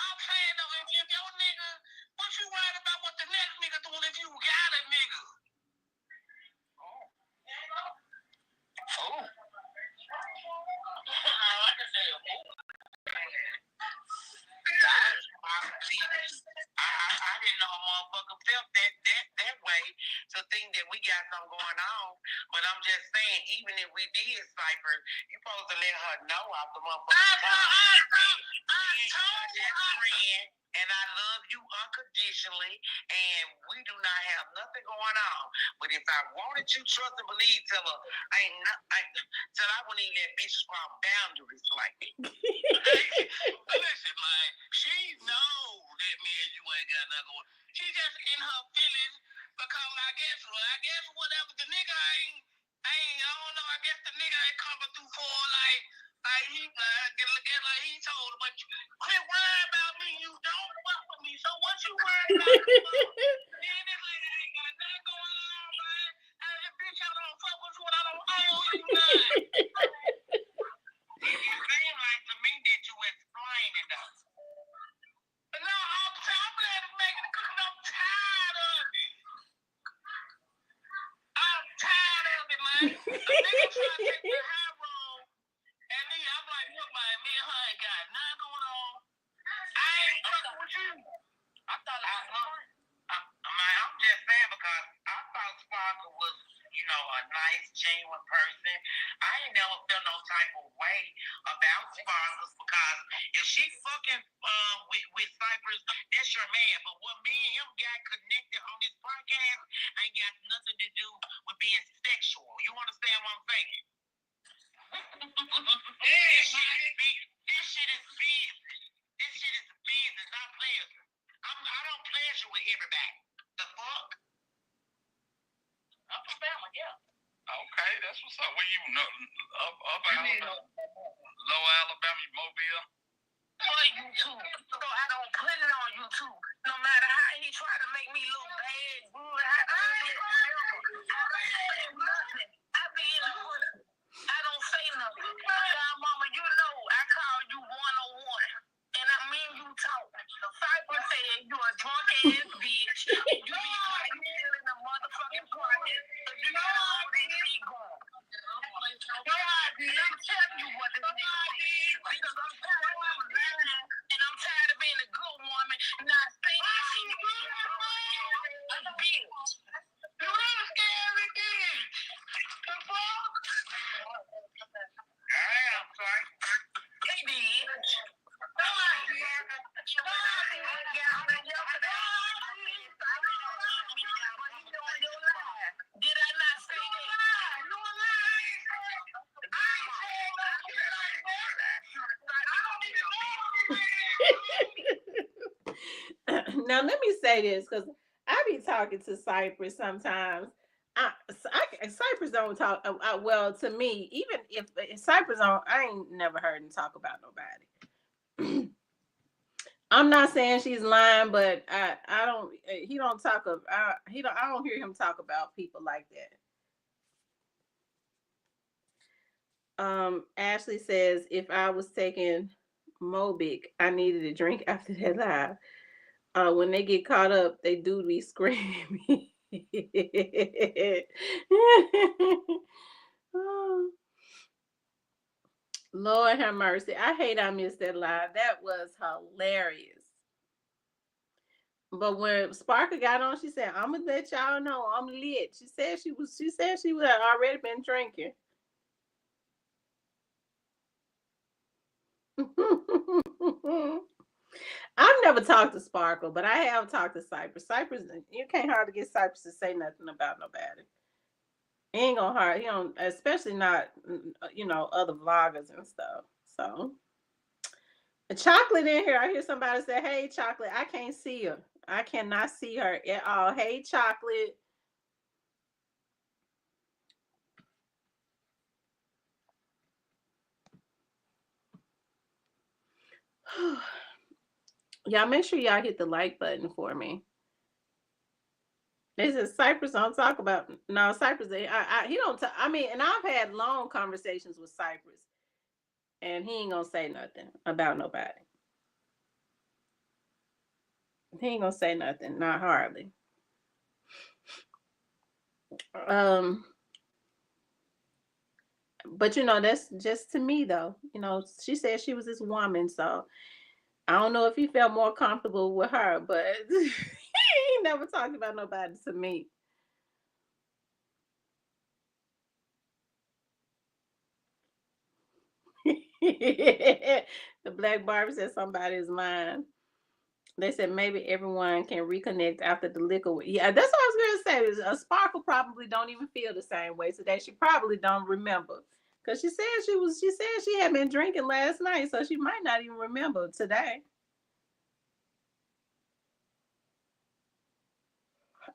I'm saying though, if your nigga, what you worried about what the next nigga doing if you got a nigga? Oh. I can say I didn't know a motherfucker felt that way to think that we got something going on. But I'm just saying, even if we did cipher, you supposed to let her know out the motherfucker. I told her. And I love you unconditionally, and we do not have nothing going on. But if I wanted you, trust and believe, tell her I wouldn't even let bitches cross boundaries like that. Listen, man, she know that me and you ain't got nothing going. She just in her feelings because I guess whatever the nigga I don't know. I guess the nigga ain't coming through for like he like he told her, but quit worrying about me. You don't fuck with me. So what you worried about? Man, this lady ain't got nothing going on, man. And bitch, I don't fuck with you and I don't owe you nothing. It seemed like to me that you explaining though. But no, I'm glad it's making it because I'm tired of it. I'm tired of it, man. A nigga trying to take the high road. And me, I'm like, look, man, me and her ain't got nothing going on. I ain't fucking with you. I thought I'm just saying because I thought Sparkle was, you know, a nice, genuine person. I ain't never felt no type of way about Sparkle because if she fucking with Cypress, that's your man. But what me and him got connected on this podcast ain't got nothing to do with being sexual. You understand what I'm saying? This shit is business. This shit is business, not pleasure. I don't pleasure with everybody. The fuck? I'm from Bama, yeah. Okay, that's what's up. Where you know? Up Alabama? Low Alabama, Mobile? for YouTube, so I don't put it on YouTube. No matter how he try to make me look bad, good, nothing. I be in the hood. I don't say nothing. God, mama, you know I call you 101. And I mean you talk. Cypress said you a drunk ass bitch. You be still in the motherfucking project. You got all this shit going. I'm telling you what this nigga said. Because I'm tired of lying. And I'm tired of being a good woman. Not saying shit. Bitch. You really scary bitch. The fuck? I am sorry. He did. Did I not say that? Now let me say this because I be talking to Cypress sometimes. Cypress don't talk. Well, to me, even if Cypress don't, I ain't never heard him talk about nobody. I'm not saying she's lying, but I don't. He don't talk of. He don't. I don't hear him talk about people like that. Ashley says if I was taking Mobic, I needed a drink after that live. When they get caught up, they do be screaming. Oh, Lord have mercy. I hate I missed that live. That was hilarious. But when Sparker got on, she said, "I'm gonna let y'all know I'm lit." She said she was. She said she would have already been drinking. I've never talked to Sparkle, but I have talked to Cypress. Cypress, you can't hardly get Cypress to say nothing about nobody. He ain't gonna hard. He don't, especially not, other vloggers and stuff. So, Chocolate in here. I hear somebody say, "Hey, Chocolate, I can't see her. I cannot see her at all." Hey, Chocolate. Y'all make sure y'all hit the like button for me. They said Cypress don't talk about no Cypress. He don't. I mean, and I've had long conversations with Cypress, and he ain't gonna say nothing about nobody. He ain't gonna say nothing, not hardly. Um, but that's just to me though. She said she was this woman, so I don't know if he felt more comfortable with her, but he never talked about nobody to me. The Black Barbie said somebody is mine. They said maybe everyone can reconnect after the liquor. Yeah, that's what I was gonna say. A Sparkle probably don't even feel the same way today. She probably don't remember because she said She said she had been drinking last night, so she might not even remember today.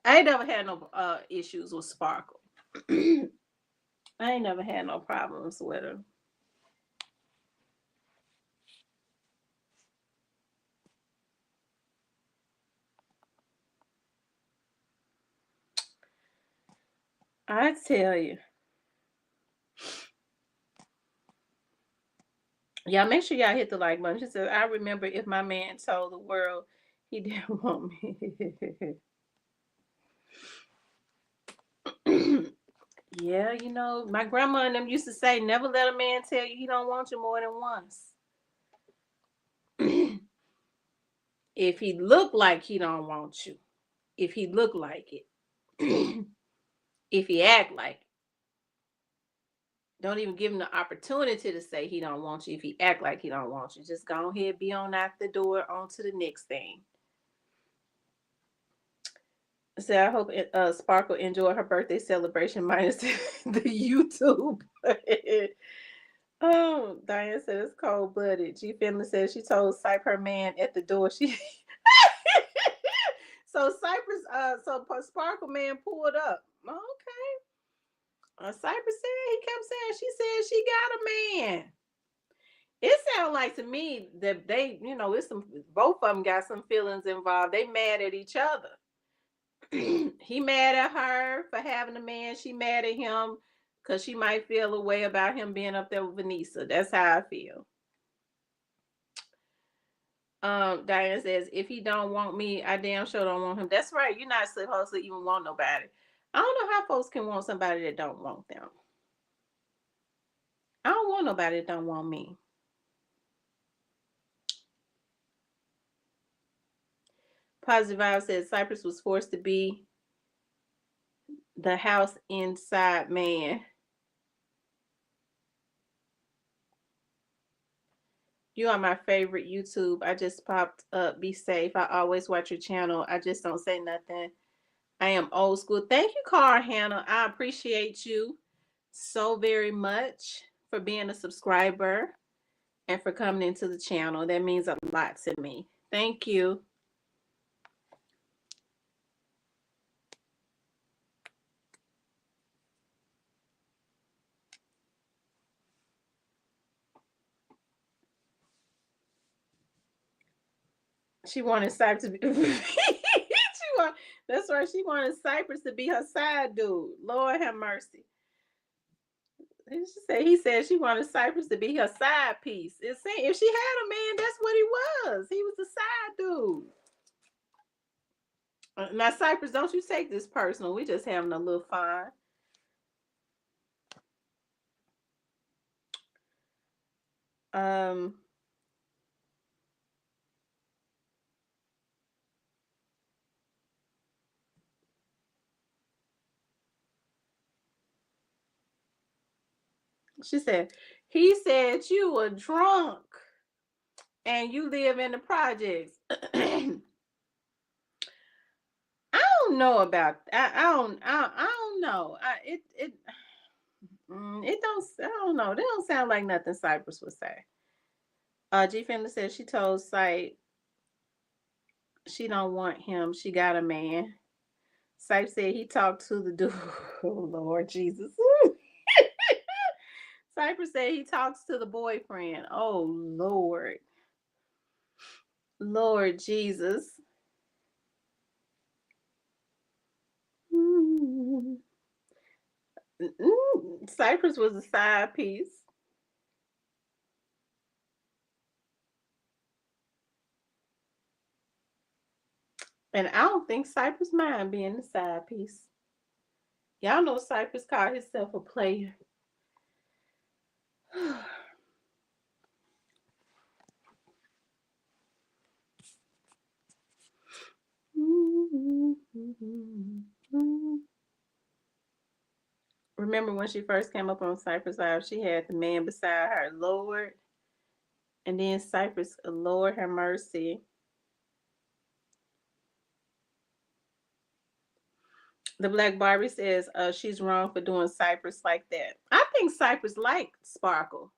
I ain't never had no issues with Sparkle. I ain't never had no problems with her. I tell you. Y'all make sure y'all hit the like button. She said, I remember if my man told the world he didn't want me. Yeah, my grandma and them used to say, never let a man tell you he don't want you more than once. If he look like he don't want you, if he look like it, if he act like it, don't even give him the opportunity to say he don't want you. If he act like he don't want you, just go ahead, be on out the door, on to the next thing. So I hope Sparkle enjoyed her birthday celebration minus the YouTube. Oh, Diane said it's cold blooded. G Finley says she told Cypher her man at the door. So Cypress, Sparkle man pulled up. Okay. Cypress said he kept saying she said she got a man. It sounds like to me that they, it's some, both of them got some feelings involved. They mad at each other. He mad at her for having a man. She mad at him because she might feel a way about him being up there with Vanessa. That's how I feel. Diane says, if he don't want me, I damn sure don't want him. That's right. You're not supposed to even want nobody. I don't know how folks can want somebody that don't want them. I don't want nobody that don't want me. Positive Vibe says Cypress was forced to be the house inside man. You are my favorite YouTube. I just popped up. Be safe. I always watch your channel. I just don't say nothing. I am old school. Thank you, Carl Hannah. I appreciate you so very much for being a subscriber and for coming into the channel. That means a lot to me. Thank you. She wanted Cypress to be. That's right. She wanted Cypress to be her side dude. Lord have mercy. He said she wanted Cypress to be her side piece. If she had a man, that's what he was. He was the side dude. Now, Cypress, don't you take this personal. We just having a little fun. Um, she said, he said you were drunk and you live in the projects. I don't know about. I don't know. It don't. I don't know. They don't sound like nothing Cypress would say. G Finley said she told Sight she don't want him. She got a man. Sight said he talked to the dude. Oh Lord Jesus. Cypress said he talks to the boyfriend. Oh Lord. Lord Jesus. Cypress was a side piece. And I don't think Cypress mind being the side piece. Y'all know Cypress called himself a player. Remember when she first came up on Cypress Live, she had the man beside her, Lord. And then Cypress, Lord have mercy. The Black Barbie says she's wrong for doing Cypress like that. I think Cypress like Sparkle.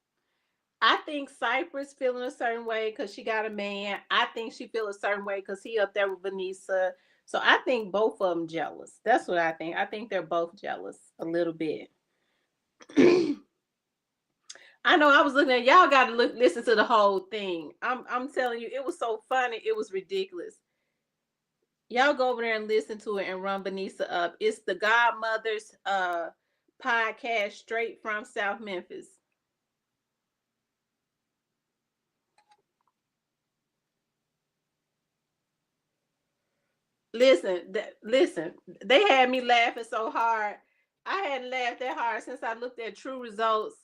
I think Cypress feeling a certain way because she got a man. I think she feel a certain way because he up there with Vanessa. So I think both of them jealous. That's what I think. I think they're both jealous a little bit. I know I was looking at y'all got to listen to the whole thing. I'm telling you, it was so funny. It was ridiculous. Y'all go over there and listen to it and run Vanessa up. It's the Godmother's podcast straight from South Memphis. Listen. They had me laughing so hard. I hadn't laughed that hard since I looked at True Results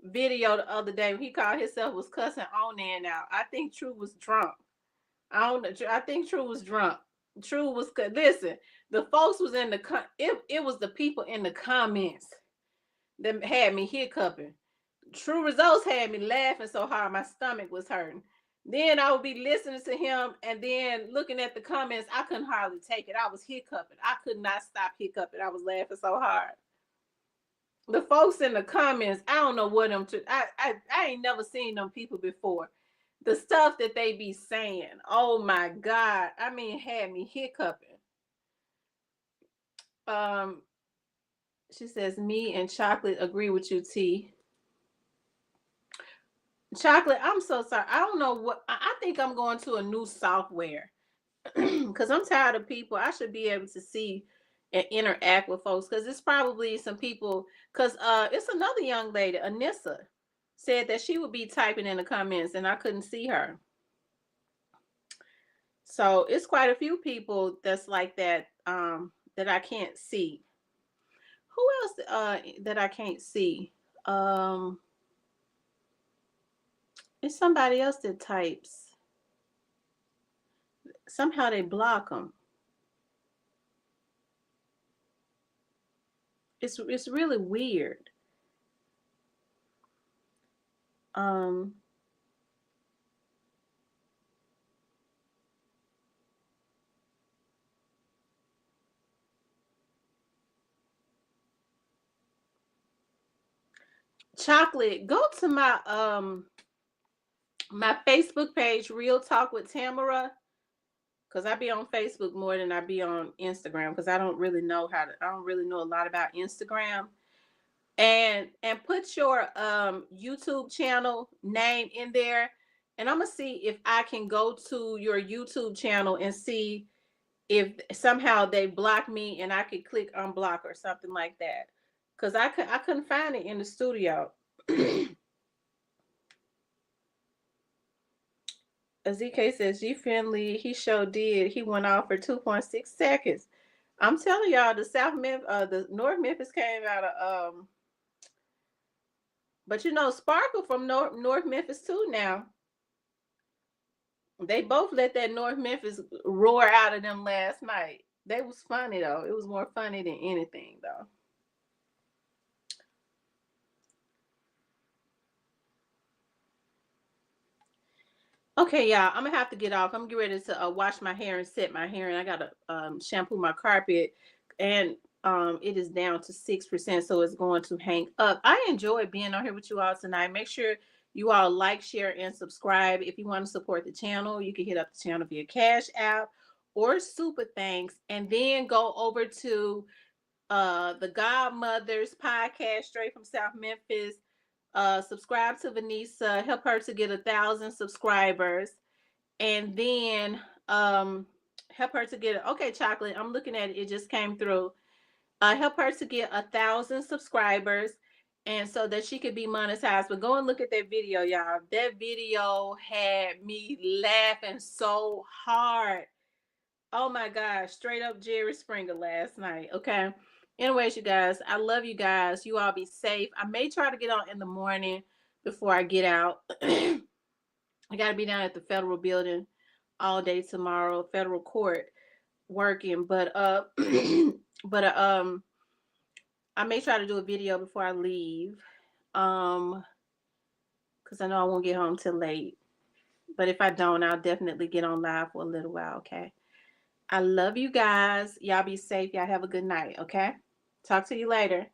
video the other day when he called himself was cussing on there now. I think True was drunk. I don't know. I think True was drunk. True was listen. The folks was in the it was the people in the comments that had me hiccuping. True Results had me laughing so hard my stomach was hurting. Then I would be listening to him and then looking at the comments. I couldn't hardly take it. I was hiccuping. I could not stop hiccuping. I was laughing so hard. The folks in the comments, I don't know what them. I ain't never seen them people before. The stuff that they be saying, oh my God! I mean, had me hiccuping. She says, "Me and Chocolate agree with you, T." Chocolate, I'm so sorry. I don't know what I think I'm going to a new software because I'm tired of people. I should be able to see and interact with folks because it's probably some people. Because it's another young lady, Anissa, said that she would be typing in the comments and I couldn't see her. So it's quite a few people that's like that that I can't see. Who else that I can't see? Um, it's somebody else that types. Somehow they block them. It's really weird. Um, Chocolate, go to my Facebook page, Real Talk with Tamara, because I be on Facebook more than I be on Instagram because I don't really know a lot about Instagram. And put your YouTube channel name in there, and I'm gonna see if I can go to your YouTube channel and see if somehow they block me and I could click unblock or something like that. Cause I couldn't find it in the studio. ZK says G Finley, he sure did. He went off for 2.6 seconds. I'm telling y'all, the North Memphis came out of but you know Sparkle from North Memphis too now. They both let that North Memphis roar out of them last night. They was funny though. It was more funny than anything though. Okay, y'all, I'm gonna have to get off. I'm getting ready to wash my hair and set my hair, and I gotta shampoo my carpet, and it is down to 6%, so it's going to hang up. I enjoyed being on here with you all tonight. Make sure you all like, share, and subscribe. If you want to support the channel, you can hit up the channel via Cash App or Super Thanks, and then go over to the Godmothers podcast straight from South Memphis. Subscribe to Vanessa, help her to get 1,000 subscribers, and then help her to get okay, Chocolate. I'm looking at it, it just came through. Help her to get 1,000 subscribers, and so that she could be monetized. But go and look at that video, y'all. That video had me laughing so hard. Oh my gosh, straight up Jerry Springer last night. Okay. Anyways, you guys, I love you guys. You all be safe. I may try to get on in the morning before I get out. I got to be down at the federal building all day tomorrow, federal court working. But but I may try to do a video before I leave. Because I know I won't get home till late. But if I don't, I'll definitely get on live for a little while. Okay. I love you guys. Y'all be safe. Y'all have a good night. Okay. Talk to you later.